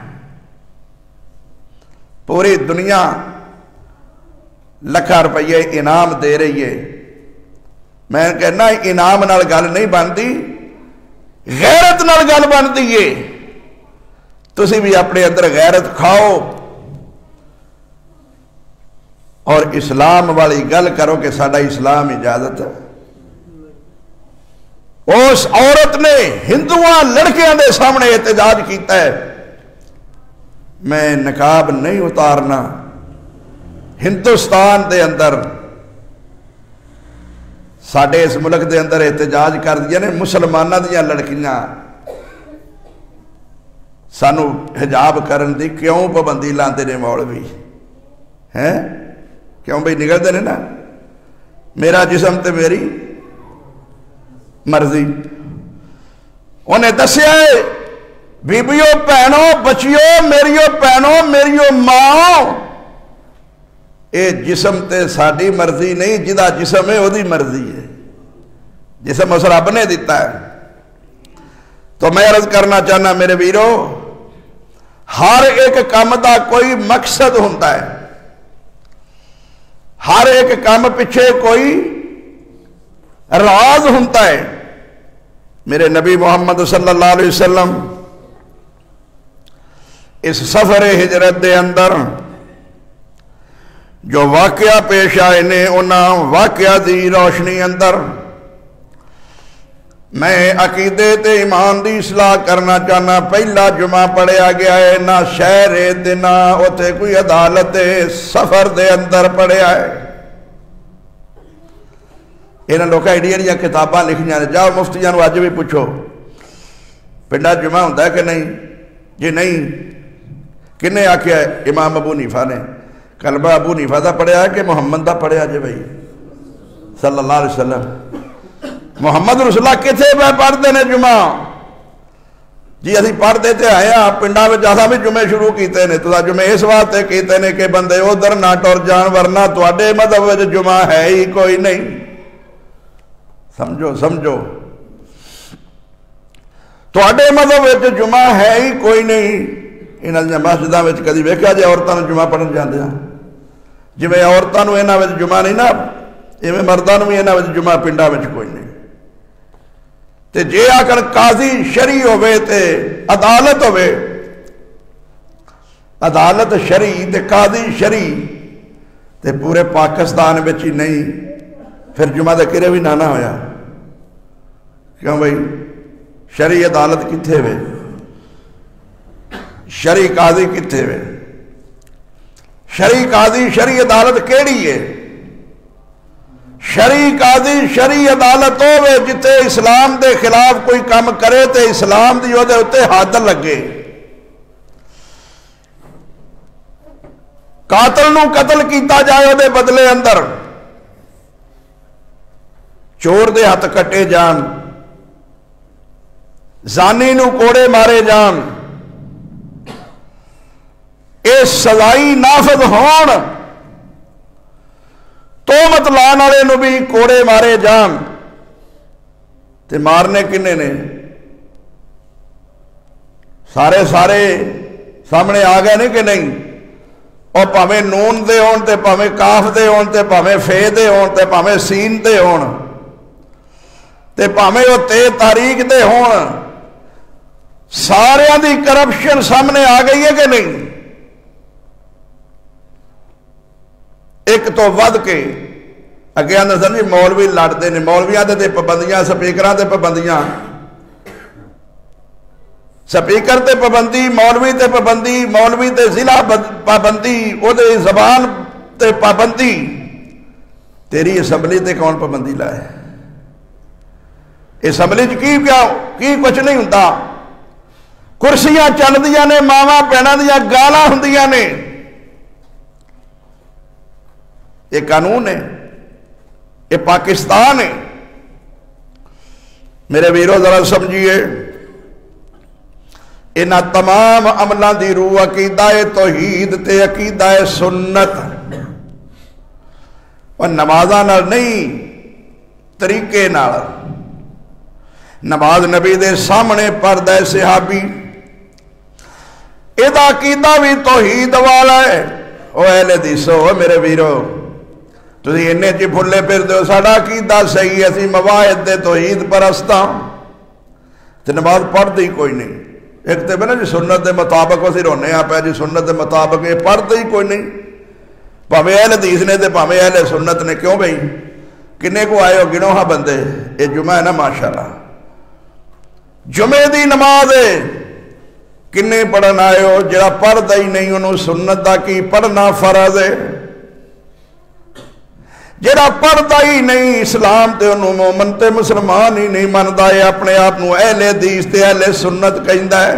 پوری دنیا لکھاں روپیے انعام دے رہی ہے میں کہنا انعام نال گل نہیں بنتی غیرت نال گل بنتی ہے تسی بھی اپنے اندر غیرت کھاؤ اور اسلام والی گل کرو کہ ساڈا اسلام اجازت ہے اس عورت نے ہندوؤں لڑکیاں دے سامنے احتجاج کیتا ہے میں نقاب نہیں اتارنا ہندوستان دے اندر ساڈے اس ملک دے اندر احتجاج کر دیا نے مسلمانہ دیاں لڑکیاں سانو حجاب کرن دی کیوں پابندی لاندے نے مولوی ہیں کیوں بھئی نگلدے نے نا میرا جسم تے میری مرضی انہیں دسیا ہے بیبیوں پہنوں بچیوں میریوں پہنوں میریوں ماں اے جسم تے ساڑی مرضی نہیں جدا جسم ہے وہ دی مرضی ہے جسم اس رب نے دیتا ہے تو میں عرض کرنا چاہنا میرے ویرو ہر ایک کام دا کوئی مقصد ہوتا ہے ہر ایک کام پیچھے کوئی راز ہوتا ہے میرے نبی محمد صلی اللہ علیہ وسلم اس سفر ہجرت دے اندر جو واقعہ پیش آئے نے انہاں واقعہ دی روشنی اندر میں عقیدے تے ایمان دی اصلاح کرنا چاہنا پہلا جمعہ پڑھیا گیا ہے نہ شہر تے نہ اوتھے کوئی عدالت سفر دے اندر پڑھیا ہے انہاں لوکاں ایڈیاں کتاباں لکھیاں نے جاؤ مفتیاں نو اج بھی پوچھو پنڈا جمعہ ہوندا ہے کہ نہیں جی نہیں کنے آکھیا ہے امام ابو حنیفہ نے کلبہ ابو حنیفہ دا پڑھیا ہے کہ محمد دا پڑھیا جی بھائی صلی اللہ علیہ وسلم محمد رسول اللہ کتھے پہ پڑھتے ہیں جمعہ جی اسی پڑھتے تھے آئے ہیں پنڈا میں جاسا بھی جمعے شروع کیتے ہیں تو جمعے اس واسطے کیتے ہیں کہ بندے ادھر نہ ٹر جان ورنہ تواڈے مذہب وچ جمعہ ہے ہی کوئی نہیں سمجھو سمجھو تواڈے مذہب وچ جمعہ ہے ہی کوئی نہیں انہاں دی مسجداں وچ کدی ویکھیا جے عورتاں نوں جمعہ پڑھن جاندے ہیں جویں عورتاں نوں انہاں وچ جمعہ نہیں نا ایویں مرداں نوں بھی انہاں وچ جمعہ پنڈاں وچ کوئی نہیں تے جے آکر قاضی شرعی ہوئے تے عدالت ہوئے عدالت شرعی تے قاضی شرعی تے پورے پاکستان وچ ہی نہیں پھر جمعہ دے کرے بھی نانا ہویا کیوں بھائی شرعی عدالت کتھے ہوئے شرعی قاضی کتھے ہوئے شرعی قاضی شرعی عدالت کیڑی ہے شرعی قاضی شرعی عدالت ہوئے جتے اسلام دے خلاف کوئی کام کرے تے اسلام دی وہ دے اتے حد لگے قاتل نو قتل کیتا جائے وہ دے بدلے اندر چور دے ہاتھ کٹے جان زانی نو کوڑے مارے جان یہ سزائی نافذ ہون، تہمت لان والے نو بھی کوڑے مارے جان، تے مارنے کنے نے؟ سارے سامنے آ گئے نہیں کہ نہیں؟ اور پاویں نون دے ہون تے پاویں کاف دے ہون تے پاویں فے دے ہون تے پاویں سین دے ہون تے پاویں وہ تے تاریخ دے ہون، سارے دی کرپشن سامنے آ گئی ہے کہ نہیں؟ ایک تو ود کے اگے آدھے سر جی مولوی لڑتے ہیں، مولویاں تے پابندیاں، سپیکراں تے پابندیاں، سپیکر تے پابندی، مولوی تے پابندی، مولوی تے ضلع پابندی، وہ دے زبان تے پابندی، تیری اسمبلی تے کون پابندی لائے؟ اسمبلی کی کچھ نہیں ہوتا، کرسیاں چل دیاں نے، ماواں بہناں دیاں گالاں ہوندیاں نے، یہ قانون ہے، یہ پاکستان ہے۔ میرے ویرو ذرا سمجھیے، انہاں تمام عملوں دی روح عقیدہ توحید تے عقیدہ سنت، اور نمازاں نال نہیں، طریقے نال۔ نماز نبی دے سامنے پڑھدا ہے صحابی، یہ عقیدہ بھی توحید والا ہے۔ او اہل حدیثو، میرے ویرو، تسی انہیں چی بھلے پھر دو، ساڑا عقیدہ صحیح ہے، اسی مواعد دے توحید پرستاں، تے نماز پڑھ دی کوئی نہیں۔ ایک تے بنا جی سنت دے مطابق اسی رونے آپ ہے جی سنت دے مطابق، یہ پڑھ دی کوئی نہیں، پاویں اہل حدیث نے تے پاویں اہل سنت نے۔ کیوں بھئی کنے کو آئے ہو گنو ہاں بندے؟ یہ جمعہ ہے نا ماشاءاللہ، جمعے دی نماز ہے، کنے پڑھن آئے ہو؟ جڑا پڑھ دی نہیں انہوں سنت دا کی پڑھنا فرض ہے، جڑا پڑھتا ہی نہیں اسلام تے انہوں مومن تے مسلمان ہی نہیں مندا ہے، اپنے آپ نو اہل حدیث تے اہل سنت کہندا ہے۔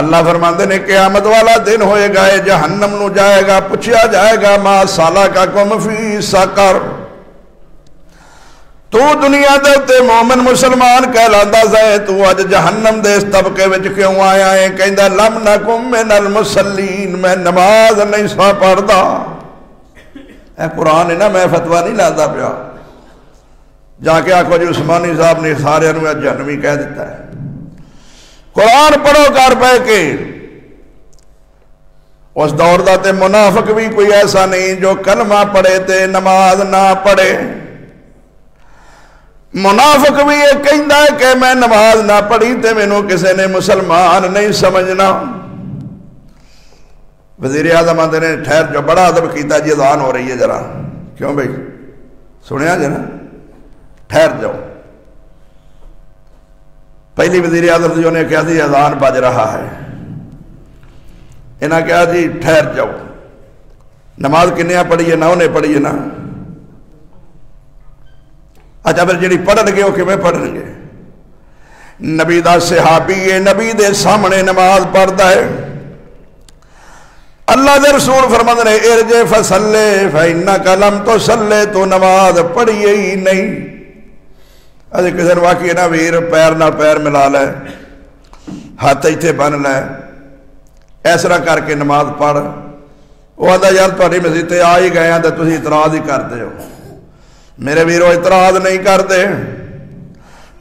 اللہ فرماندے نے قیامت والا دن ہوئے گا، جہنم نو جائے گا، پوچھا جائے گا ما سالککم فی سقر، تو دنیا دے تے مومن مسلمان کہلاندا ہے، تو اج جہنم دے اس طبقے وچ کیوں آیا ہے؟ کہندا لم نکم من المصلین، میں نماز نہیں سا پڑھدا۔ اے قرآن ہے نا، میں فتویٰ نہیں لاندا پیا، جا کے آکھو جی عثمانی صاحب نے سارے انہوں جہنمی کہہ دیتا ہے۔ قرآن پڑھو کر پہ کے۔ اس دور دا تے منافق بھی کوئی ایسا نہیں جو کلمہ پڑھے تے نماز نہ پڑھے۔ منافق بھی یہ کہندا ہے کہ میں نماز نہ پڑھی تے مینوں کسے نے مسلمان نہیں سمجھنا۔ وزیر اعظم آندے نے ٹھہر جو، بڑا ادب کیتا جی، اذان ہو رہی ہے ذرا۔ کیوں بھائی سنیا جی نا، ٹھہر جاؤ۔ پہلی وزیر اعظم جو نے کہا جی اذان بج رہا ہے، انہاں کہا جی ٹھہر جاؤ، نماز کنیاں پڑھی ہے؟ نہ انہیں پڑھی ہے نا۔ اچھا پھر جڑی پڑھن گے وہ کیویں پڑھن گے؟ نبی دا صحابی ہے، نبی دے سامنے نماز پڑھدا ہے۔ اللہ دے رسول فرماندے نے ارجع فصلی فإنک لم تصلی، تو نماز پڑھی ہی نہیں۔ اجے کسے واقعی نا ویر پیر نہ پیر ملا لے، ہاتھ ایتھے بن لے، اس طرح کر کے نماز پڑھ۔ وہ آندا یار تہاڈی مسجد تے آ ہی گئے ہیں تے تسی اعتراض ہی کردے ہو۔ میرے ویرو اعتراض نہیں کرتے،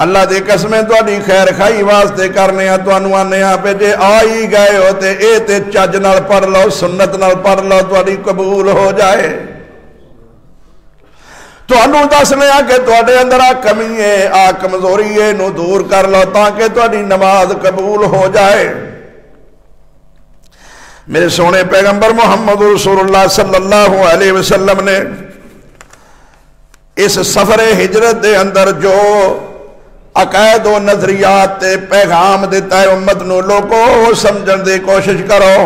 اللہ دی قسمیں تہاڈی خیر خائی واسطے کرنے ہاں، تانوں آنے ہاں پہ جے آ ہی گئے ہو تے اے تے چج نال پڑھ لو، سنت نال پڑھ لو، تہاڈی قبول ہو جائے۔ تانوں دسنے ہاں کہ تہاڈے اندر آ کمی ہے، آ کمزوری ہے، نو دور کر لو تاکہ تہاڈی نماز قبول ہو جائے۔ میرے سونے پیغمبر محمد رسول اللہ صلی اللہ علیہ وسلم نے اس سفر ہجرت دے اندر جو عقائد و نظریات تے پیغام دیتا ہے امت نو، لوگوں سمجھن دی کوشش کرو۔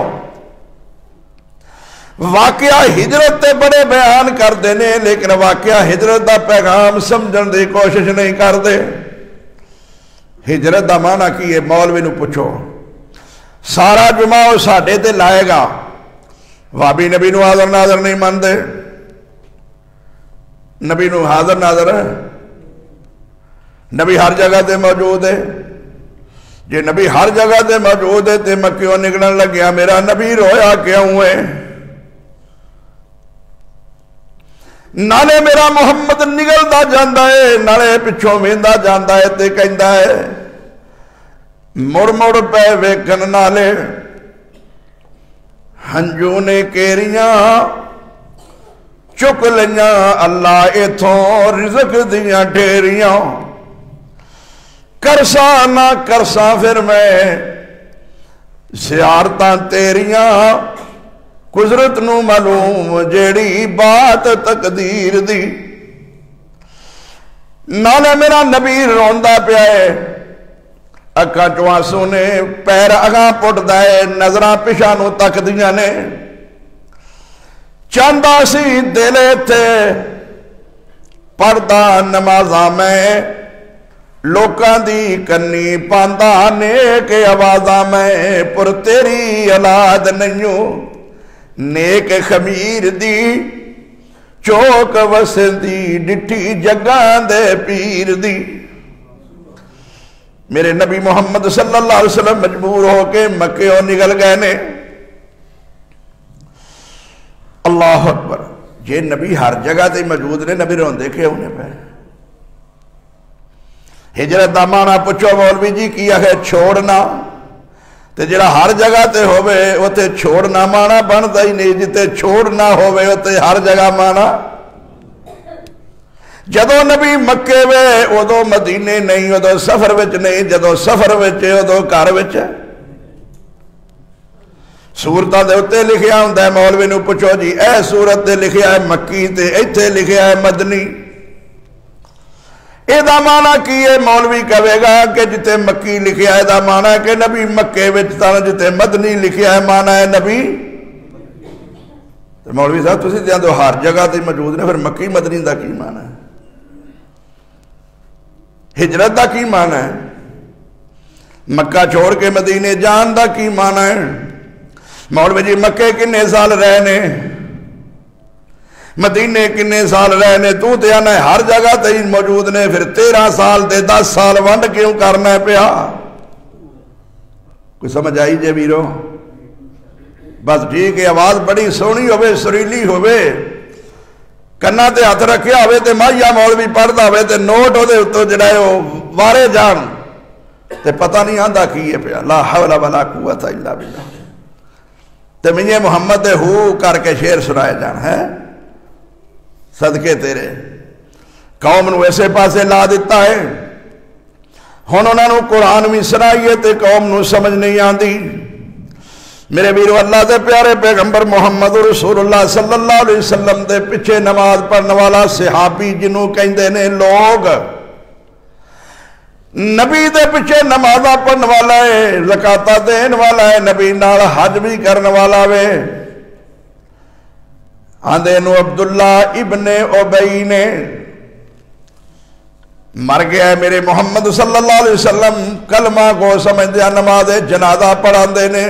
واقعہ ہجرت تے بڑے بیان کر دینے، لیکن واقعہ ہجرت دا پیغام سمجھن دی کوشش نہیں کر دے۔ ہجرت دا معنی کی ہے؟ مولوی نو پوچھو، سارا جمعہ وہ ساڈے تے لائے گا، وابی نبی نو حاضر ناظر نہیں مندے، نبی نو حاضر ناظر ہے، نبی ہر جگہ تے موجود ہے، جے نبی ہر جگہ تے موجود ہے تے میں کیوں نکلن لگیا میرا نبی رویا کیوں ہے؟ نالے میرا محمد نگلدا جاندا ہے نالے پچھوں ویندا جاندا ہے تے کہندا ہے مڑ مڑ پے ویکھن نالے ہنجو نے کیریاں چک لیاں اللہ ایتھوں رزق دیاں ڈھیریاں کرسا نہ کرسا پھر میں زیارتاں تیریاں قدرت نو معلوم جیڑی بات تقدیر دی نالے میرا نبی روندا پیا ہے اکھاں چوں آنسو نے پیر اگاں پٹدا ہے نظراں پیچھے نو تکدیاں نے چاہندا سی دل تے پڑھدا نمازاں میں لوکاں دی کنی پاندا نیک آوازاں میں پر تیری اولاد نئیوں نیک خمیر دی چوک وسدی ڈٹھی جگاں دے پیر دی میرے نبی محمد صلی اللہ علیہ وسلم مجبور ہو کے مکیوں نکل گئے نے اللہ اکبر یہ نبی ہر جگہ تے موجود نے نبی روندے کیوں نے پے ہجرت دا معنی پوچھو مولوی جی کیا ہے چھوڑنا تے جڑا ہر جگہ تے ہوئے وہ تے چھوڑنا معنی بندا ہی نہیں جتے چھوڑنا ہوئے وہ تے ہر جگہ معنی جدو نبی مکے وے ادو مدینے نہیں ادو سفر وچ نہیں جدو سفر وچ ادو گھر وچ سورتاں دے اوتے لکھیا ہوندا ہے مولوی نو پوچھو جی اے سورت تے لکھیا ہے مکی تے ایتھے لکھیا ہے مدنی اے دا معنی کی ہے مولوی کہے گا کہ جتے مکی لکھیا ہے دا معنی ہے کہ نبی مکے وچ تا جتے مدنی لکھیا ہے معنی ہے نبی مولوی صاحب تسی تے اندو ہر جگہ تے موجود نے پھر مکی مدنی دا کی معنی ہے ہجرت دا کی معنی ہے مکہ چھوڑ کے مدینے جان دا کی معنی ہے مولوی جی مکے کنے سال رہنے مدینے کنے سال رہنے تو تے آنا ہے ہر جگہ تے موجود نے پھر 13 سال تے 10 سال ونڈ کیوں کرنا ہے پیا کوئی سمجھ آئی جے ویرو بس ٹھیک ہے آواز بڑی سونی ہوئے سریلی ہوئے کنا تے ہاتھ رکھیا ہوئے تے مائیا مولوی پڑھدا ہوئے تے نوٹ ہوئے تو جڑائے ہو وارے جان تے پتہ نہیں آندہ کیے پیا لا حول ولا قوت الا باللہ تے منجے محمد ہو کر کے شعر سنائے جان ہے صدقے تیرے قوم نو ایسے پاسے لا دیتا ہے ہن انہاں نو قرآن بھی سنائیے تے قوم نو سمجھ نہیں آندی میرے بیرو اللہ دے پیارے پیغمبر محمد رسول اللہ صلی اللہ علیہ وسلم دے پچھے نماز پڑھنے والا صحابی جنہوں کہندے نے لوگ نبی دے پچھے نمازہ پڑھنے والا ہے زکاة دین والا ہے نبی نال حج بھی کرنے والا ہے آندے نو عبداللہ ابن عبی نے مر گیا ہے میرے محمد صلی اللہ علیہ وسلم کلمہ کو سمجھ دیا نماز جنازہ پڑھان دینے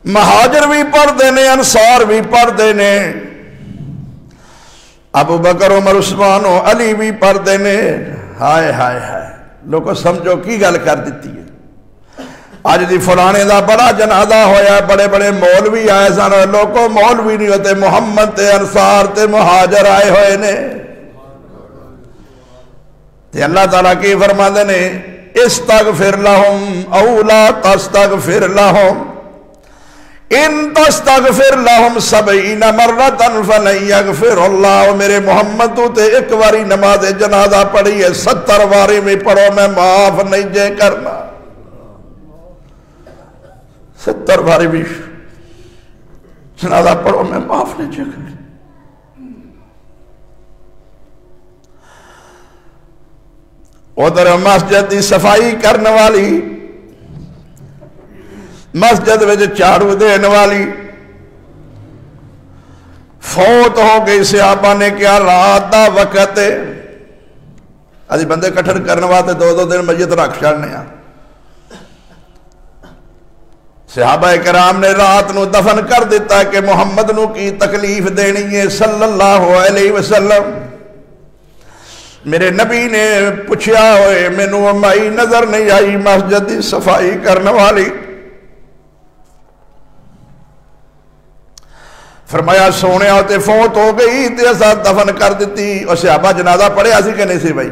مہاجر بھی پڑھ دینے انصار بھی پڑھ دینے ابو بکر عمر عثمان و علی بھی پڑھ دینے ہائے ہائے ہائے لوگوں سمجھو کی گل کر دیتی ہے آج دی فلانے دا بڑا جنازہ ہویا بڑے بڑے مولوی آئے سن لوگوں مولوی نہیں ہوتے محمد تے انصار تے مہاجر آئے ہوئے نے تے اللہ تعالیٰ کی فرما دینے استغفر لہم او لا تستغفر لہم ان تستغفر لہم 70 مرتن فلن یغفر اللہ میرے محمد تو تے ایک واری نماز جنازہ پڑھی ہے 70 واری میں پڑھو میں معاف نہیں جے کرنا 70 واری بھی جنازہ پڑھو میں معاف نہیں جے کرنا ادھر مسجد دی صفائی کرنے والی مسجد میں چاڑو دین والی فوت ہو گئی صحابہ نے کیا رات دا وقت ہے آدھی بندے کٹھر کرنے واتے 2 دن میت رکھ چھڑنے ہیں صحابہ کرام نے رات نو دفن کر دیتا کہ محمد نو کی تکلیف دینی ہے صلی اللہ علیہ وسلم میرے نبی نے پوچھا ہوئے مینوں مائی نظر نہیں آئی مسجد کی صفائی کرنے والی؟ فرمایا سونے تے فوت ہو گئی تے اسا دفن کر دیتی۔ اور صحابہ جنازہ پڑھیا سی کہ نہیں سی بھائی؟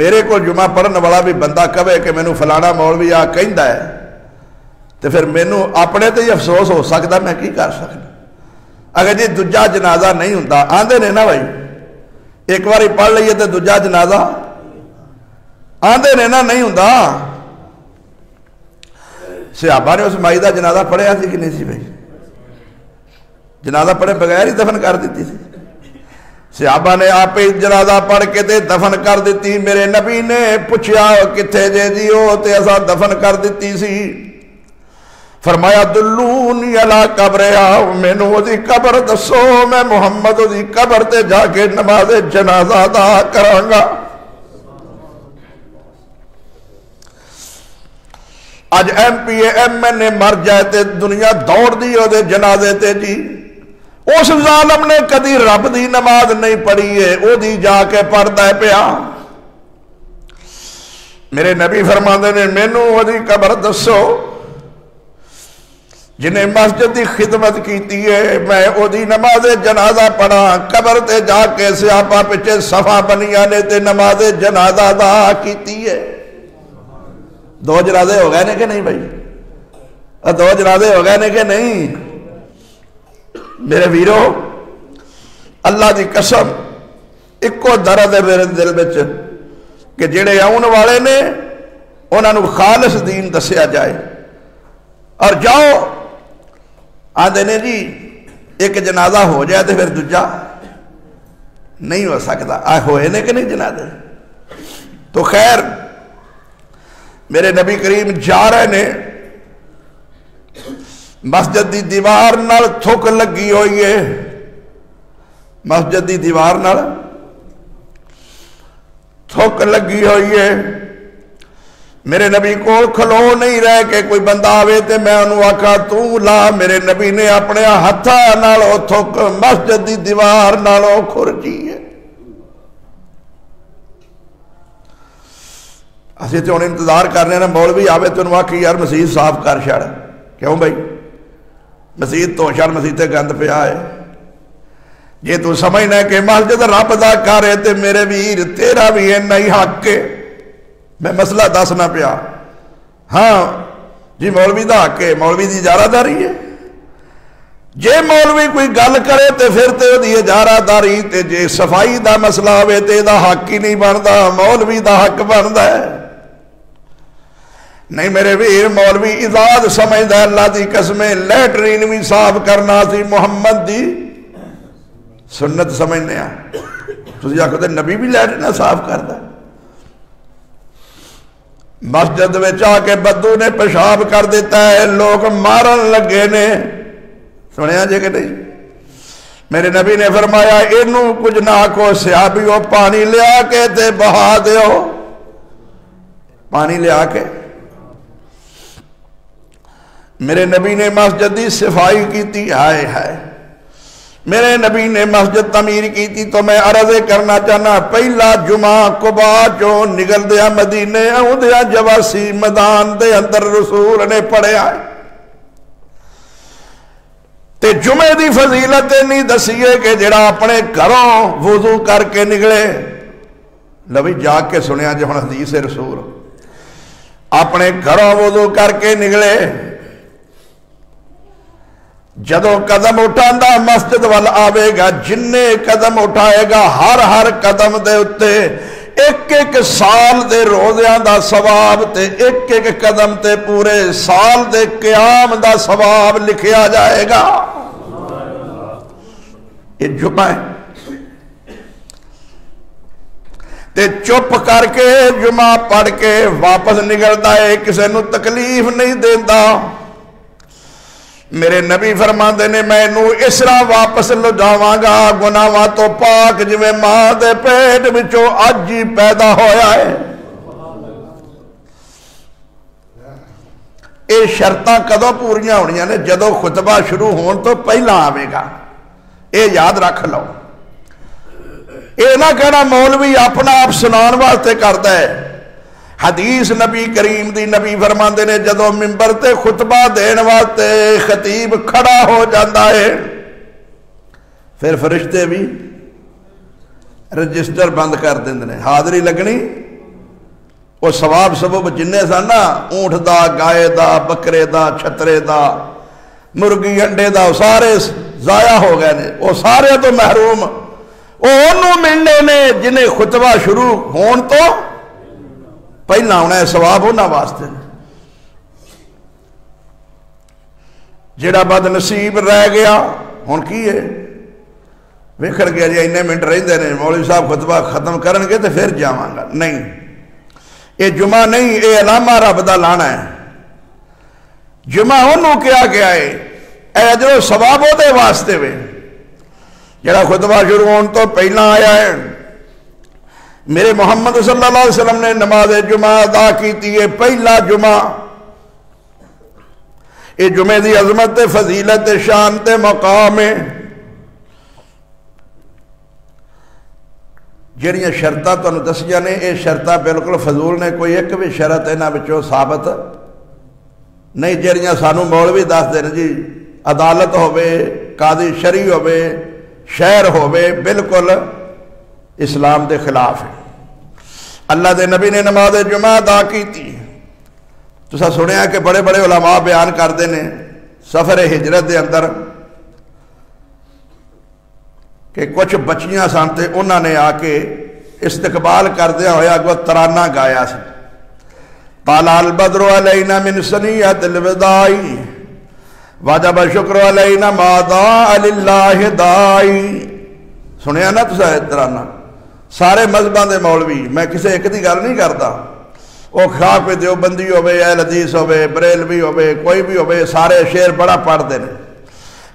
میرے کو جمعہ پڑھن والا بھی بندہ کہے کہ مینوں فلانا مولوی آ کہندا ہے تو پھر مینوں اپنے تے ہی افسوس ہو سکتا، میں کی کر سکتا؟ اگر جی دوجا جنازہ نہیں ہوندا، آندے نے نا بھائی ایک باری پڑھ لئیے تو دوجا جنازہ آندے نے نا نہیں ہوندا۔ صحابہ نے اس مائی دا جنازہ پڑھیا سی کہ نہیں سی بھائی؟ جنازہ پڑھے بغیر ہی دفن کر دیتی تھی۔ صحابہ نے آپ ہی جنازہ پڑھ کے تے دفن کر دیتی۔ میرے نبی نے پوچھا کتھے جے جی ہو تے اسا دفن کر دیتی سی۔ فرمایا دلونی علی قبرہا، مینوں اودی قبر دسو، میں محمد اودی قبر تے جا کے نماز جنازہ ادا کراں گا۔ اج ایم پی ایم این اے مر جائے تے دنیا دوڑ دی او دے جنازے تے جی۔ اس ظالم نے کدی رب دی نماز نہیں پڑھی ہے، او دی جا کے پڑھدا ہے پیا۔ میرے نبی فرماندے نے مینوں او دی قبر دسو جنہیں مسجد دی خدمت کیتی ہے، میں او دی نماز جنازہ پڑھا، قبر تے جا کے صحابہ پچھے صفا بنیاں نے تے نماز جنازہ ادا کیتی ہے۔ دو جنازے ہو گئے نے کہ نہیں بھائی؟ دو جنازے ہو گئے نے کہ نہیں؟ میرے ویرو اللہ دی قسم ایکو درد ہے میرے دل وچ کہ جڑے آن والے نے انہاں نو خالص دین دسیا جائے۔ اور جاؤ آدھے نے جی ایک جنازہ ہو جائے تو پھر دوجا نہیں ہو سکتا، ہوئے نے کہ نہیں جنازے؟ تو خیر میرے نبی کریم جا رہے نے، مسجد دی دیوار نال تھک لگی ہوئی ہے، مسجد دی دیوار نال تھک لگی ہوئی ہے۔ میرے نبی کو کھلو نہیں رہے کہ کوئی بندہ آوے تے میں انہوں آکھا تو لا۔ میرے نبی نے اپنے ہتھا نالو تھک مسجد دی دیوار نالو کھرجی ہے۔ اسی تو انہیں انتظار کر رہے ہیں مولوی آوے تو انہوں آکھی یار مسجد صاف کر شڑ، کیوں بھائی مسجد تو شڑ، مسجد تے گند پہ آئے۔ جے تو سمجھنا ہے کہ مسجد رب دا کر ہے تے میرے ویر تیرا بھی ہے نہیں حق کے، میں مسئلہ دسنا پیا۔ ہاں جی مولوی دا حق ہے، مولوی دی اجارہ داری ہے۔ جے مولوی کوئی گل کرے تے پھر تے دی اجارہ داری، تے جے صفائی دا مسئلہ ہوئے تے دا حق ہی نہیں بندا، مولوی دا حق بندا ہے۔ نہیں میرے ویر مولوی اجازت سمجھدا ہے، اللہ دی قسمیں لیٹرین بھی صاف کرنا سی محمد دی سنت سمجھنے ہیں۔ تسی آکھو تے نبی بھی لیٹرین صاف کردا ہے؟ مسجد میں آ کے بدو نے پیشاب کر دیتا ہے، لوگ مارن لگے نے، سنیا جے کہ نہیں؟ میرے نبی نے فرمایا اینوں کچھ نہ آکھو، صحابیوں پانی لیا کے تے بہا دیو، پانی لیا کے۔ میرے نبی نے مسجد دی صفائی کی تھی، ہائے ہائے میرے نبی نے مسجد تعمیر کی تھی۔ تو میں عرض کرنا چاہنا پہلا جمعہ قبا جو نگل دیا مدینے آؤں دیا جواسی میدان دے اندر رسول نے پڑھے آئے تے جمعے دی فضیلت نہیں دسیے کہ جڑا اپنے گھروں وضو کر کے نکلے۔ لوی جاگ کے سنیا جو حدیث رسول، اپنے گھروں وضو کر کے نکلے، جدو قدم اٹھاندا مسجد وال آوے گا، جننے قدم اٹھائے گا ہر قدم دے اتے ایک ایک سال دے روزیاں دا ثواب تے ایک ایک قدم تے پورے سال دے قیام دا ثواب لکھیا جائے گا۔ یہ جمعہ ہے تے چپ کر کے جمعہ پڑھ کے واپس نکلتا ہے، کسی نو تکلیف نہیں دیتا۔ میرے نبی فرماندے نے میں نو اس طرح واپس لو جاواں گا گناہاں تو پاک جویں ماں دے پیٹ وچوں اج ہی پیدا ہویا ہے۔ اے شرطاں کدوں پوریاں ہونیاں نے؟ جدوں خطبہ شروع ہون تو پہلا آوے گا۔ یہ یاد رکھ لو. یہ نہ کہنا مولوی اپنا آپ سنان واسطے کرتا ہے. حدیث نبی کریم دی نبی فرماندے نے جدو منبر تے خطبہ دین واسطے خطیب کھڑا ہو جاتا ہے پھر فرشتے بھی رجسٹر بند کر دیں. حاضری لگنی وہ ثواب سبب جننے سن نا اونٹ دا گائے دا بکرے دا چھترے دا مرغی انڈے دا سارے ضائع ہو گئے نے. وہ سارے تو محروم وہ انہوں ملنے نے جنہیں خطبہ شروع ہون تو پہلا ہونا ہے. ثواب ہونا واسطے جڑا بد نصیب رہ گیا ہن کی ہے ویکھن گیا جی اننے منٹ رہندے نے مولوی صاحب خطبہ ختم کرن گے تو پھر جاواں گا. نہیں یہ جمعہ نہیں یہ علامہ رب دا لانا ہے. جمعہ انہوں کیا گیا ہے اے اجر و ثواب دے واسطے وے جڑا خطبہ شروع ہون تو پہلا آیا ہے. میرے محمد صلی اللہ علیہ وسلم نے نماز جمعہ ادا کی ہے پہلا جمعہ. یہ جمعے دی عظمت فضیلت شان تے مقام ہے. جہاں شرطاں تانوں دسیاں نے یہ شرطاں بالکل فضول نے. کوئی ایک بھی شرط انہاں وچوں ثابت نہیں. جہاں سانوں مولوی دس دے جی عدالت ہوے قاضی شرعی ہوے شہر ہوے بالکل اسلام دے خلاف ہے. اللہ دے نبی نے نماز جمعہ ادا کی تھی. تسا سنیا کہ بڑے بڑے علماء بیان کرتے ہیں سفر ہجرت دے اندر کہ کچھ بچیاں سن تے انہوں نے آ کے استقبال کردیا ہویا اگو ترانہ گایا سی. طلع البدر علینا من ثنیۃ الوداع وجب شکر علینا ما دعا للہ داعی. سنیا نا تسا ترانہ سارے مذہباں دے مولوی میں کسے ایک دی گل نہیں کرتا. وہ خواہ کوئی دیوبندی ہوئے اہل حدیث ہوئے بریلوی ہوئے کوئی بھی ہوئے سارے شعر بڑا پڑھتے ہیں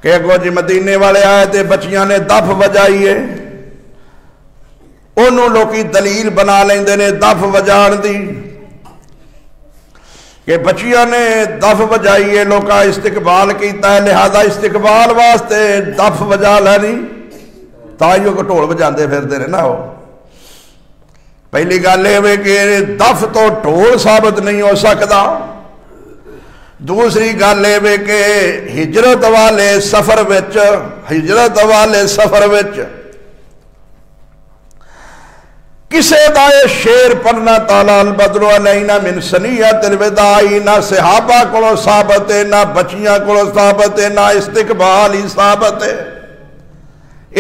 کہ اگو جی مدینے والے آئے تھے بچیاں نے دف وجائی ہے. انہوں لوکی دلیل بنا لیندے نے دف وجان دی کہ بچیاں نے دف وجائی ہے لوکا استقبال کیتا ہے لہذا استقبال واسطے دف وجا لینی تائیوں کو ٹھول بجاندے پھر دے نا. ہو پہلی گل یہ کہ دف تو ٹھول ثابت نہیں ہو سکتا. دوسری گل یہ کہ ہجرت والے سفر وچ کسے دا شعر پڑھنا طلع البدر علینا من ثنیۃ الوداع نہ صحابہ کو ثابت ہے نہ بچیاں کو ثابت ہے نہ استقبال ہی ثابت ہے.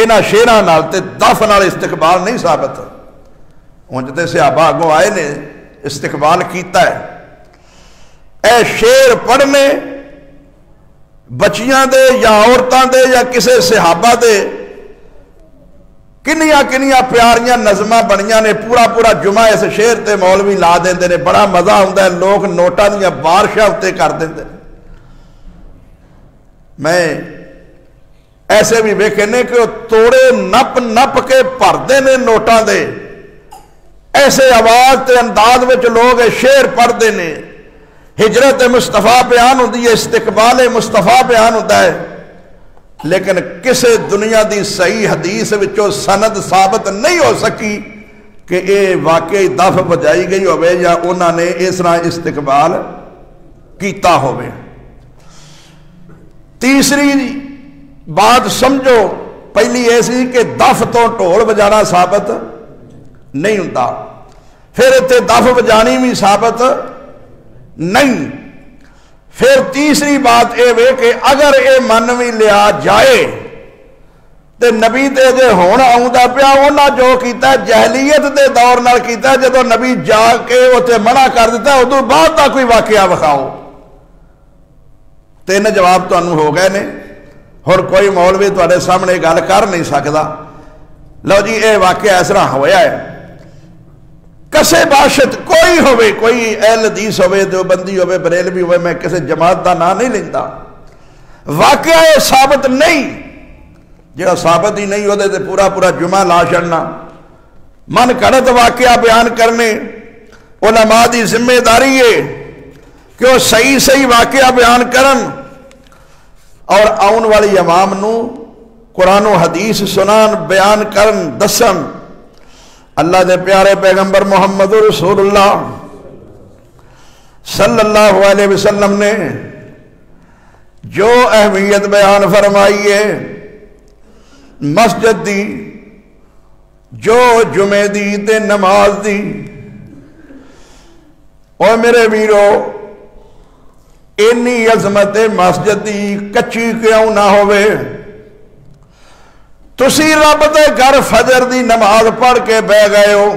انہاں شعراں نال تے دف نال استقبال نہیں ثابت. اونج تے صحابہ اگوں آئے نے استقبال کیتا ہے. اے شعر پڑھنے بچیاں دے یا عورتاں دے یا کسے صحابہ دے کنیاں کنیاں پیاریاں نظمہ بنیاں نے. پورا پورا جمعہ اس شعر تے مولوی لا دیندے نے. بڑا مزہ ہوندا ہے. لوگ نوٹاں دیاں بارشاں تے کر دیندے. میں ایسے بھی ویکھے نے کہ توڑے نپ نپ کے پردے نے نوٹاں دے. ایسے آواز تے انداز وچ لوگ شعر پڑھتے ہیں. ہجرت مصطفیٰ بیان ہوتی ہے استقبال مصطفیٰ بیان ہوتا ہے لیکن کسے دنیا دی صحیح حدیث وچوں سند ثابت نہیں ہو سکی کہ یہ واقعی دف بجائی گئی ہوئے یا انہوں نے اس طرح استقبال کیتا ہوئے. تیسری بات سمجھو پہلی ایسی کہ دف تو ٹھول بجانا ثابت نہیں ہوتا. پھر اتنے دف بجانی بھی ثابت نہیں. پھر تیسری بات یہ کہ اگر یہ من بھی لیا جائے تو نبی تے جے ہون آؤندا پیا انہاں جو کیتا جہلیت دے دور نال کیتا. جدو نبی جا کے اتنے منع کر دیتا ادو بعد دا کوئی واقعہ بخاؤ. تین جواب تانوں ہو گئے نے. ہن کوئی مولوی تواڈے سامنے گل کر نہیں سکدا لو جی اے واقعہ اس طرح ہویا ہے. کسے باشد کوئی ہوئے کوئی اہل حدیث ہوئے دیوبندی ہوئے بریلوی ہوئے میں کسے جماعت دا نام نہیں لیندہ. واقعہ یہ ثابت نہیں. جہاں ثابت ہی نہیں ہوتے تو پورا پورا جمعہ لا چھڑنا. من گھڑت واقعہ بیان کرنے علماء دی ذمہ داری ہے کہ وہ صحیح صحیح واقعہ بیان کرن اور آن والی عوام نو قرآن و حدیث سنان بیان کرن دسن اللہ دے پیارے پیغمبر محمد رسول اللہ صلی اللہ علیہ وسلم نے جو اہمیت بیان فرمائی ہے مسجد دی، جو جمعے دی تے نماز دی، اور میرے ویرو اینی عظمت مسجد دی کچی کیوں نہ ہوئے، تسی رب دے گھر فجر دی نماز پڑھ کے بہ گئے ہو،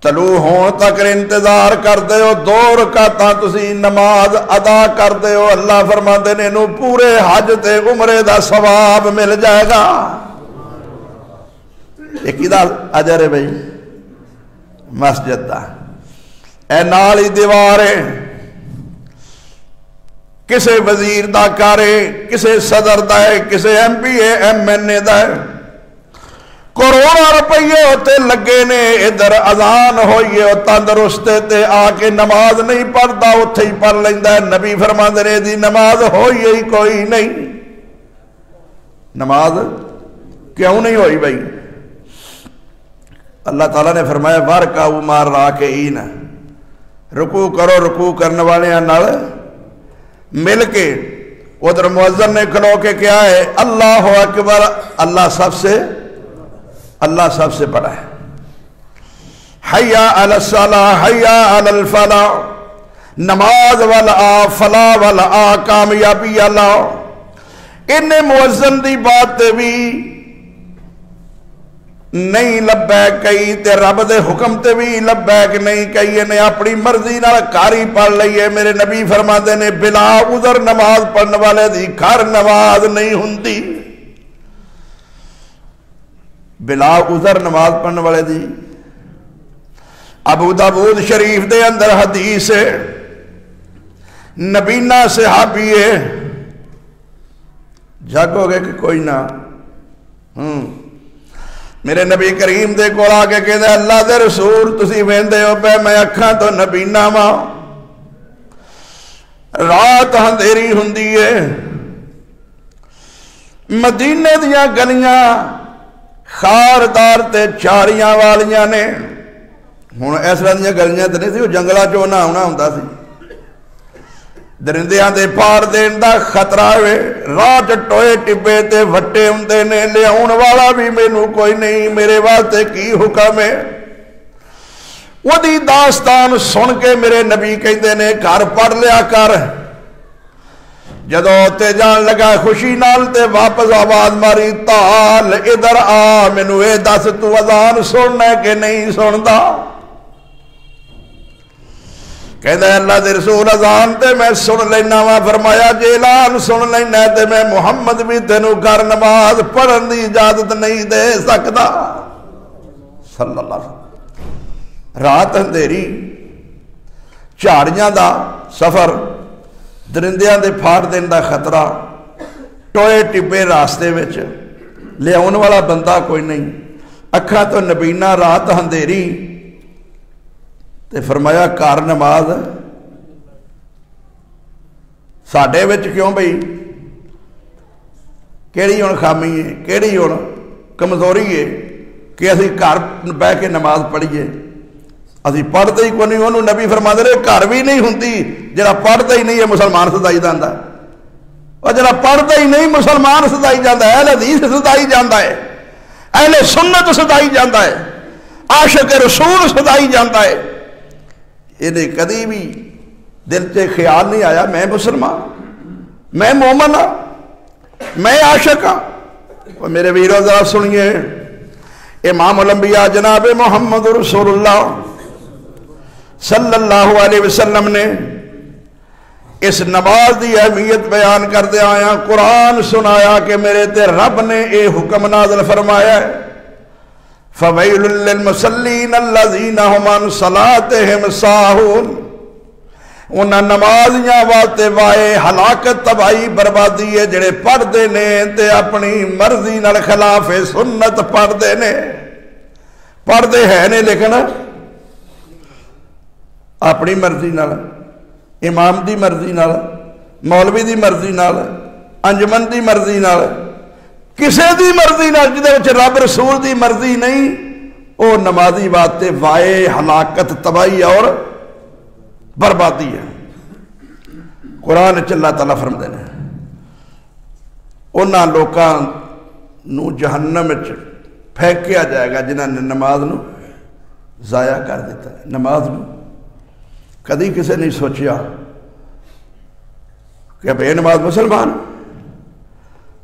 طلوع ہون تک انتظار کرتے ہو، 2 رکعتاں تسی نماز ادا کرتے ہو، اللہ فرماندے نے انہوں پورے حج تے عمرے دا ثواب مل جائے گا۔ ایک ہی دا اجر ہے بھائی مسجد دا، اے نال ہی دیوار ہے، کسے وزیر دا کارے، کسے صدر دا ہے، کسے ایم پی ہے، ایم این اے دا ہے، کروڑوں روپیے ہوتے لگے نے، ادھر اذان ہوئی ہے تندرستے تے آ کے نماز نہیں پڑھتا، اتھے ہی پڑھ لیندہ ہے۔ نبی فرماندے نے دی نماز ہوئی ہی کوئی نہیں۔ نماز کیوں نہیں ہوئی بھائی؟ اللہ تعالیٰ نے فرمایا وَارْكَعُوا مَعَ الرَّاكِعِينَ، رکوع کرو رکوع کرنے والے نال مل کے۔ ادھر مؤذن نے کھلو کے کیا ہے؟ اللہ اکبر، اللہ سب سے بڑا ہے۔ حیا علی الصلاۃ حیا علی الفلاح، نماز والا فلاح والا کامیابی اللہ۔ انہیں مؤذن دی بات بھی نہیں لبیک کئی تے رب دے حکم تے بھی لبیک نہیں کئی، انہیں اپنی مرضی نال کاری پڑھ لئیے۔ میرے نبی فرماتے نے بلا عذر نماز پڑھنے والے دی گھر نماز نہیں ہوندی، بلا عذر نماز پڑھنے والے دی۔ ابو داؤد شریف دے اندر حدیث ہے، نبینا صحابی ہے، جاگو گے کہ کوئی نہ، میرے نبی کریم دے کول آ کے کہتے ہیں اللہ دے رسول تسی ویندے ہو پہ میں اکھاں تو نبینا ماں، رات اندھیری ہوندی ہے، مدینے دیاں گلیاں خاردار تے چاریاں والیاں نے، ہن اس طرح دیاں گلیاں تے نہیں سی، وہ جنگلاں چوں نہ ہونا ہوندا سی، درندیاں دے پار دین دا خطرہ ہے، راہ چ ٹوئے ٹبے تے وٹے ہوندے نے، لیاون والا بھی مینوں کوئی نہیں، میرے واسطے کی حکم ہے؟ وہ دی داستان سن کے میرے نبی کہندے نے گھر پڑھ لیا کر۔ جدو تے جان لگا خوشی نال تے واپس آواز ماری تال ادھر آ، مینوں اے دس تو اذان سننا ہے کہ نہیں سندا؟ کہتا ہے اللہ دے رسول اذان تے میں سن لینا وا، فرمایا جے اعلان سن لینا تے میں محمد بھی تینوں گھر نماز پڑھن دی اجازت نہیں دے سکتا صلی اللہ علیہ وسلم۔ رات اندھیری، جھاڑیاں دا سفر، درندیاں دے پھاڑ دین دا خطرہ، ٹوئے ٹبے راستے وچ، لیاون والا بندہ کوئی نہیں، اکھاں تو نبینا، رات اندھیری، تے فرمایا گھر نماز ساڈے وچ کیوں بھئی؟ کیڑی ہن خامی ہے، کیڑی ہن کمزوری ہے کہ اسی گھر بہ کے نماز پڑھیے؟ اسی پڑھتے ہی کوئی نہیں، انہوں نبی فرماندے نے گھر بھی نہیں ہوندی جڑا پڑھتا ہی نہیں ہے مسلمان سدائی جاندا ہے، اور جڑا پڑھتا ہی نہیں مسلمان سدائی جاندا ہے، اہل حدیث سدائی جاندا ہے، اہل سنت سدائی جاندا ہے، عاشق رسول سدائی جاندا ہے۔ انہیں کدی بھی دل سے خیال نہیں آیا میں مسلمان، میں مومن ہاں، میں عاشق ہاں۔ اور میرے ویرو ذرا سنیے، امام الانبیاء جناب محمد رسول اللہ صلی اللہ علیہ وسلم نے اس نماز دی اہمیت بیان کردے آیا، قرآن سنایا کہ میرے تے رب نے اے حکم نازل فرمایا ہے، فَوَيْلٌ لِّلْمُصَلِّينَ الَّذِينَ هُمْ عَنْ صَلَاتِهِمْ سَاهُونَ۔ انہاں نمازیاں واسطے وائے ہلاکت، تباہی، بربادی ہے جڑے پڑھ دے نے تے اپنی مرضی نال خلاف سنت پڑھ دے نے، پڑھ دے ہے نے لیکن اپنی مرضی نال، امام دی مرضی نال، مولوی دی مرضی نال، انجمن دی مرضی نال کسے دی مرضی نال جدے وچ رب رسول دی مرضی نہیں او نمازی واسطے وائے ہلاکت تباہی اور بربادی ہے۔ قرآن وچ اللہ تعالیٰ فرماتے ہیں انہاں لوکاں نو جہنم وچ پھینکیا جائے گا جنہاں نے نماز نو ضائع کر دیتا ہے۔ نماز نو کدی کسے نہیں سوچیا کہ بے نماز مسلمان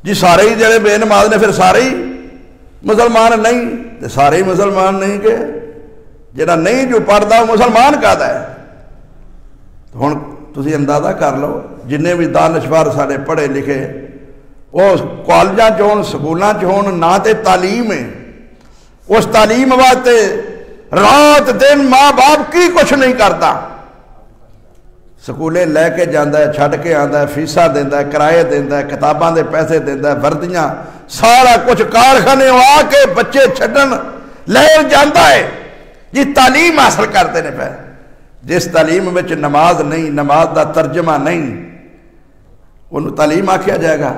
جی سارے ہی جڑے بے نماز نے پھر سارے ہی مسلمان نہیں تے سارے ہی مسلمان نہیں کہ جڑا نہیں جو پڑھتا وہ مسلمان کہتا ہے۔ تو ہن تسی اندازہ کر لو جنہیں بھی دانشور سارے پڑھے لکھے وہ کالجاں چ ہون سکولاں چ ہون نہ تے تعلیم ہے اس تعلیم واسطے رات دن ماں باپ کی کچھ نہیں کرتا، سکولے لے کے جاندہ ہے چھڑ کے آندہ ہے فیسا دیندہ ہے کرائے دیندہ ہے کتاباں دے پیسے دیندہ ہے وردیاں سارا کچھ کارخانے آ کے بچے چھڑن لہر جاندہ ہے جی تعلیم حاصل کرتے نے پہ جس تعلیم میں نماز نہیں نماز دا ترجمہ نہیں انہوں تعلیم آکھیا جائے گا،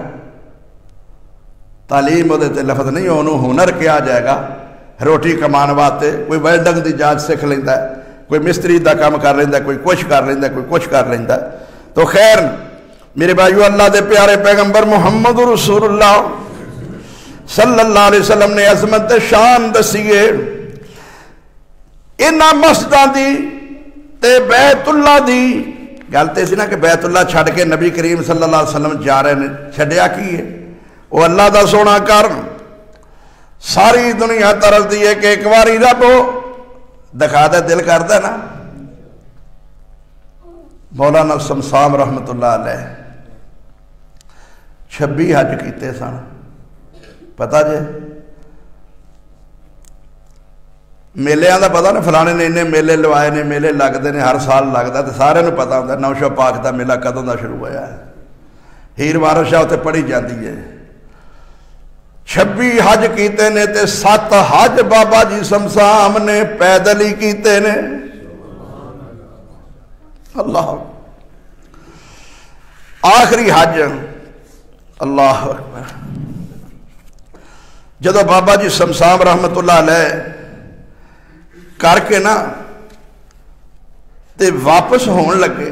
تعلیم وہ دیتے لفظ نہیں انہوں ہنر کیا جائے گا۔ روٹی کمان واسطے کوئی ویلڈنگ دی جانچ سکھ لیندہ ہے، کوئی مستری دا کام کر لیندہ ہے، کوئی کچھ کر لیندہ ہے، کوئی کچھ کر لیندہ ہے۔ تو خیر میرے بھائیو اللہ دے پیارے پیغمبر محمد رسول اللہ صلی اللہ علیہ وسلم نے عظمت شان دسیے انہاں مسجداں دی تے بیت اللہ دی گلتے سی نا کہ بیت اللہ چھڑ کے نبی کریم صلی اللہ علیہ وسلم جا رہے ہیں، چھڑیا کی ہے وہ اللہ دا سونا کرم ساری دنیا ترس دی ہے کہ ایک باری رب دکھا دے دل کرتا ہے نا۔ مولانا سمسام رحمت اللہ علیہ 26 حج کیتے سن، پتہ جے میلیاں دا پتہ نا فلانے نے انہیں میلے لوائے نے میلے لگتے ہیں ہر سال لگتا ہے تو سارے نو پتہ ہوتا ہے نوشہ پاک دا میلہ کدوں دا شروع ہوا ہے، ہیر وارث شاہ تے پڑھی جاتی ہے۔ 26 حج کیتے نے تے 7 حج بابا جی سمسام نے پیدل ہی کیتے نے۔ اللہ آخری حج اللہ اکبر جدو بابا جی سمسام رحمت اللہ علیہ کر کے نا تے واپس ہون لگے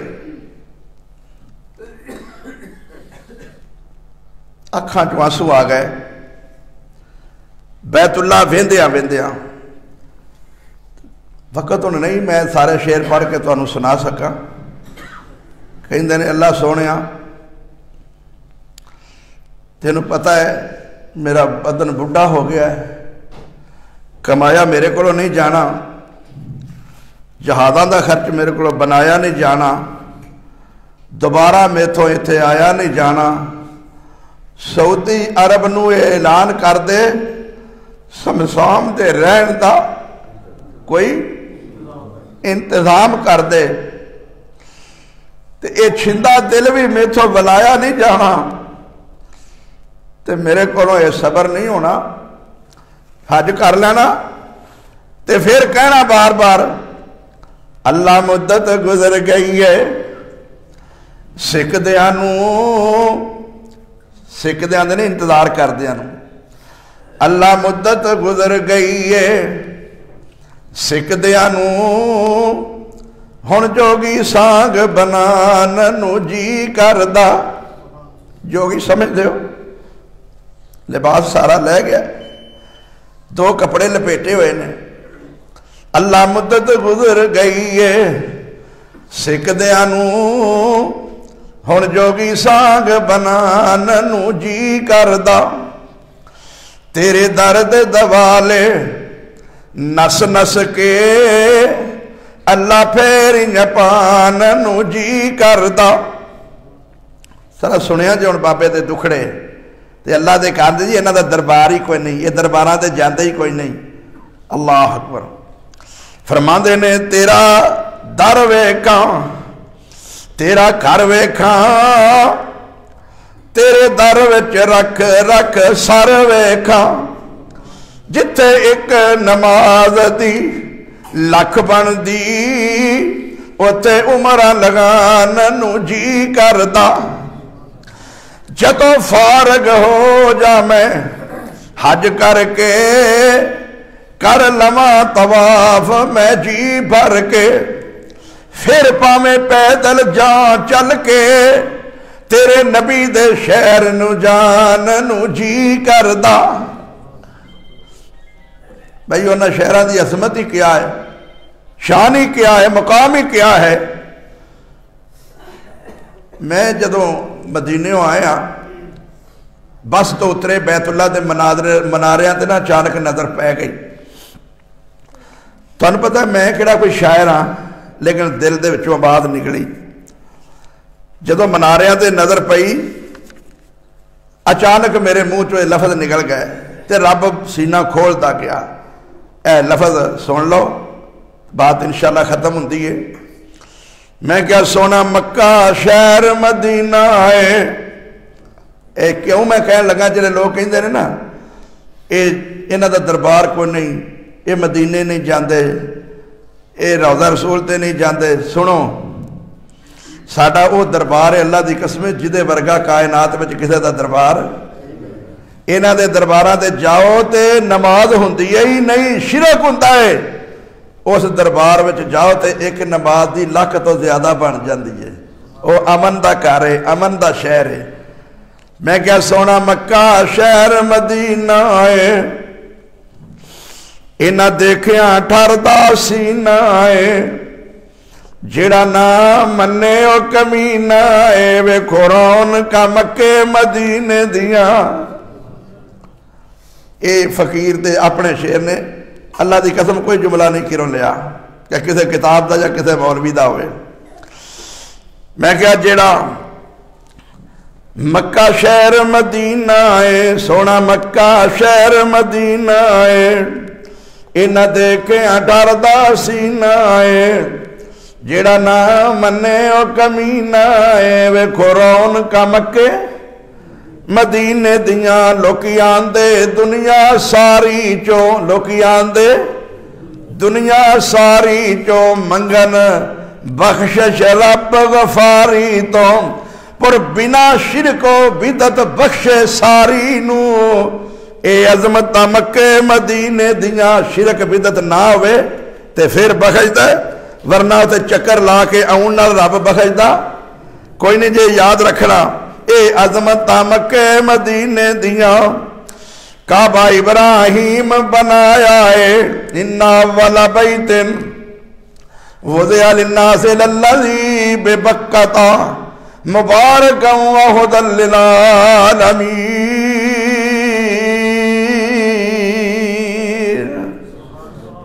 اکھاں چوں آنسو آ گئے، بیت اللہ ویندیاں ویندیاں وقت انہیں نہیں میں سارے شعر پڑھ کے تو انہوں سنا سکا، کہیں نے اللہ سونیا تینوں پتہ ہے میرا بدن بڑھا ہو گیا ہے، کمایا میرے کو نہیں جانا، جہاداں دا خرچ میرے کو بنایا نہیں جانا، دوبارہ میتھوں ایتھے آیا نہیں جانا، سعودی عرب نو اعلان کر دے سمسام دے رہن دا کوئی انتظام کر دے تے اے چھندہ دل بھی میتھوں بلایا نہیں جانا تے میرے کو یہ صبر نہیں ہونا، حج کر لینا تے پھر کہنا بار بار اللہ مدت گزر گئی ہے سکھ دیاں نے انتظار کر دیاں نو، اللہ مدت گزر گئی ہے سکھ دیاں نو ہن جوگی سانگ بنان نو جی کردا، جوگی سمجھ دیو لباس سارا لے گیا 2 کپڑے لپیٹے ہوئے نے، اللہ مدت گزر گئی ہے سکھ دیاں نو ہن جوگی سانگ بنان نو جی کردا، تیرے درد دوالے نس نس کے اللہ پھیری پان نو جی کردا۔ سارا سنیا جی ہن بابے دے دکھڑے تے اللہ دے کہندے جی انہاں دا دربار ہی کوئی نہیں، یہ درباراں تے جاندے ہی کوئی نہیں۔ اللہ اکبر فرماندے نے تیرا در ویکھاں تیرا گھر ویکھاں تیرے در وچ رکھ رکھ سر ویکھاں، جتھے ایک نماز دی لکھ بن دی اوتے عمرہ لگان نو جی کردا، جدوں فارغ ہو جا میں حج کر کے کر لواں طواف میں جی بھر کے پھر پاویں پیدل جان چل کے تیرے نبی دے شہر نو جان نو جی کردا۔ بھائی انہاں شہراں دی عظمت ہی کیا ہے، شان ہی کیا ہے، مقام ہی کیا ہے۔ میں جدوں مدینیوں آیا بس تو اترے بیت اللہ دے مناریاں تے نا اچانک نظر پہ گئی۔ تانوں پتہ ہے میں کہڑا کوئی شاعر ہاں لیکن دل دے وچوں آواز نکلی جدوں مناریاں تے نظر پئی اچانک میرے منہ چوں لفظ نکل گئے تے رب سینہ کھولتا گیا، اے لفظ سن لو بات انشاءاللہ ختم ہوندی ہے۔ میں کیا سونا مکہ شہر مدینہ ہے، اے کیوں میں کہنے لگا جڑے لوگ کہندے نے نا انہاں دا دربار کوئی نہیں، اے مدینے نہیں جاندے، اے روضہ رسول تے نہیں جاندے، سنو ساڈا وہ دربار ہے اللہ دی قسم جدے ورگا کائنات وچ کسے دا دربار انہاں دے درباراں تے جاؤ تے نماز ہوندی ہی نہیں، شرک ہوندا ہے۔ اس دربار وچ جاؤ تے ایک نماز دی لاکھ تو زیادہ بن جاندی ہے۔ وہ امن دا گھر ہے، امن دا شہر ہے۔ میں کیا سونا مکہ شہر مدینہ ہے، انہاں دیکھیاں ٹھردا سینہ ہے، جڑا نہ منے او کمینہ ہے، ویکھو رونقاں مکے مدینے دیاں۔ اے فقیر دے اپنے شعر نے، اللہ دی قسم کوئی جملہ نہیں کرو لیا کہ کسے کتاب دا یا کسے مولوی دا ہوئے۔ میں کیا جڑا مکہ شہر مدینہ ہے، سونا مکہ شہر مدینہ ہے، انہاں دیکھیاں ڈردا سینہ ہے، جڑا نہ منے او کمینہ ہے، ویکھو رونقاں مکے مدینے دیاں۔ لوکی آندے دنیا ساری چو، لوکی آندے دنیا ساری چو، منگن بخشش رب غفاری تو، پر بنا شرک و بدعت بخشے ساری نو۔ اے عظمت مکے مدینے دیاں، شرک بدعت نہ ہوئے تے پھر بخش دے، ورنہ تے چکر لا کے آن نال رب بخش دا کوئی نہیں جے یاد رکھنا۔ اے عظمت مکے مدینے دیاں، کعبہ ابراہیم بنایا ہے، ان اول بیت وضع للناس للذی ببکۃ مبارکا وہدی للعالمین۔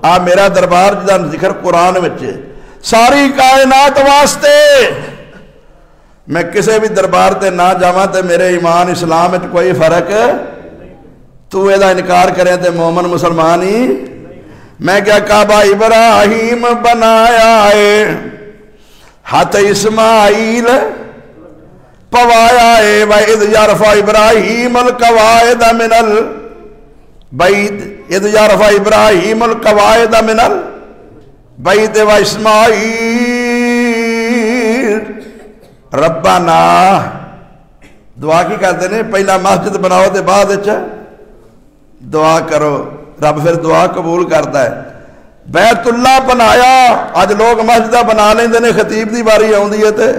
آ میرا دربار جدا ذکر قرآن وچ ساری کائنات واسطے، میں کسے بھی دربار تے نہ جاواں تے میرے ایمان اسلام وچ کوئی فرق تو اے دا انکار کرے تے مومن مسلمان ہی۔ میں کیا کعبہ ابراہیم بنایا ہے، ہاتھ اسماعیل پوایا ہے، وَإِذْ يَرْفَعُ إِبْرَاهِيمُ الْقَوَاعِدَ مِنَ الْبَيْتِ إِذْ يَرْفَعُ إِبْرَاهِيمُ الْقَوَاعِدَ مِنَ الْبَيْتِ وَإِسْمَاعِيلُ ربنا۔ دعا کی کرتے ہیں پہلا مسجد بناؤ تے بعد دعا کرو، رب پھر دعا قبول کرتا ہے۔ بیت اللہ بنایا، آج لوگ مسجدہ بنا لیندے نے، خطیب دی باری آوندی ہے تے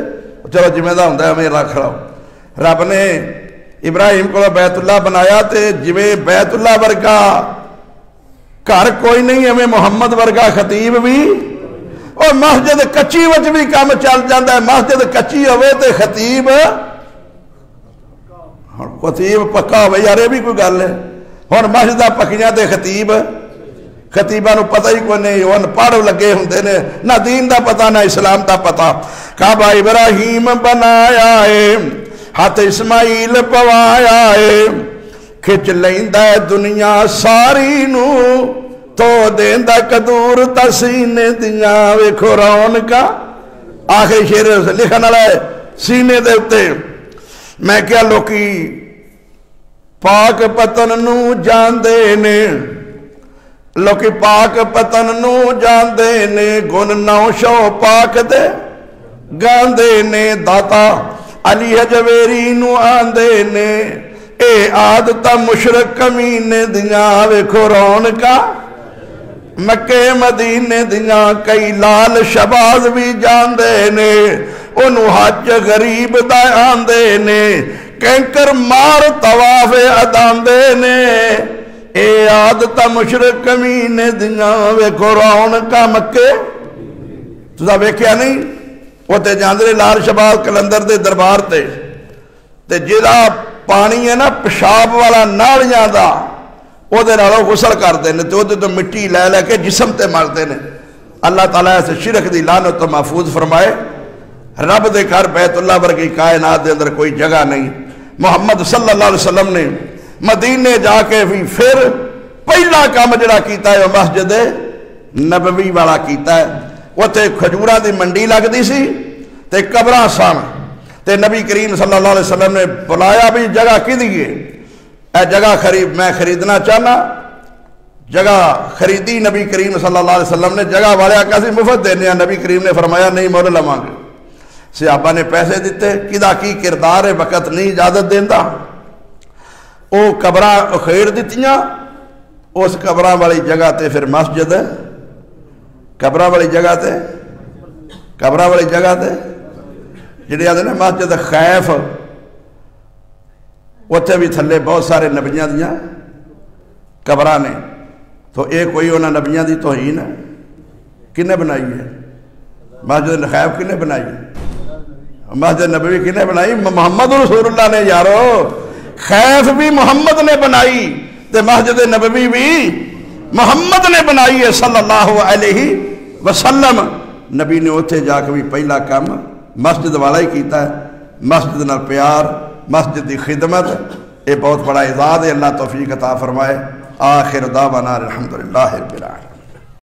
چلو جویں دا ہوندا ہے ہمیں رکھ لو۔ رب نے ابراہیم کو بیت اللہ بنایا تے جویں بیت اللہ ورگا گھر کوئی نہیں، ہمیں محمد ورگا خطیب بھی، اور مسجد کچی وچ بھی کام چل جاندہ ہے، مسجد کچی ہوئے تے خطیب پکا ہوئے، یار یہ بھی کوئی گل ہے۔ ہن مسجداں پکیاں تے خطیباں نو پتہ ہی کوئی نہیں، ہن پڑھ لگے ہوندے نے، نہ دین دا پتہ نہ اسلام دا پتہ۔ کعبہ ابراہیم بنایا ہے، ہاتھ اسماعیل پوایا ہے، کھچ لیندا ہے دنیا ساری نو، تو دیندہ قدور تسینے دیاں، ویکھو رونقاں۔ آخری شعر لکھن والا ہے سینے دے اتے۔ میں کیا لوکی پاک پتن نو جاندے نے، لوکی پاک پتن نو جاندے نے، گن نو شو پاک دے گاندے نے، داتا علی حجویری نو آندے نے اے عادت مشرک کمینے دیاں ویکھو رونقاں مکے مدینے دیاں کئی لال شباز بھی جاندے نے انہوں حج غریب دا آندے نے کینکر مار طواف اداندے نے اے عادت مشرک کمینے دیاں ویکھو رونقاں مکے تُسا ویکھیا نہیں وہ تے جاندے لال شباز کلندر دے دربار تے جیدہ پانی ہے نا پشاب والا ناڑیاں دا وہ دے نالوں غسل کرتے ہیں تو تو مٹی لے لے کے جسم تے مارتے ہیں اللہ تعالیٰ سے شرک دی لعنت تو محفوظ فرمائے رب دے گھر بیت اللہ ورگی کائنات دے اندر کوئی جگہ نہیں محمد صلی اللہ علیہ وسلم نے مدینے جا کے بھی پھر پہلا کام جڑا کیتا ہے وہ مسجد نبوی والا کیتا ہے وہ تے کھجورہ دی منڈی لگ دی سی تے قبراں سان تے نبی کریم صلی اللہ علیہ وسلم نے بلایا بھی جگہ کی دیئے اے جگہ میں خریدنا چاہنا جگہ خریدی نبی کریم صلی اللہ علیہ وسلم نے جگہ والے کسی مفت دینے ہیں نبی کریم نے فرمایا نہیں مول لواں گے صحابہ نے پیسے دیتے کدا کی کردار وقت نہیں اجازت دیندہ او قبراں خیر دیتیاں اس قبراں والی جگہ تے پھر مسجد ہے قبراں والی جگہ تے جڑی آدھے نا مسجد خیف اتنے بھی تھلے بہت سارے نبیاں دیاں قبراں نے تو ایک کوئی انہاں نبیاں دی توہین ہے کنے بنائی ہے مسجد خیف کنے بنائی ہے مسجد نبوی کنے بنائی محمد رسول اللہ نے یارو خیف بھی محمد نے بنائی تے مسجد نبوی بھی محمد نے بنائی ہے صلی اللہ علیہ وسلم نبی نے اتھے جا کے بھی پہلا کام مسجد والا ہی کیتا ہے مسجد نال پیار مسجد دی خدمت یہ بہت بڑا اعزاز ہے اللہ توفیق عطا فرمائے آخر دعوانا الحمدللہ رب العالمین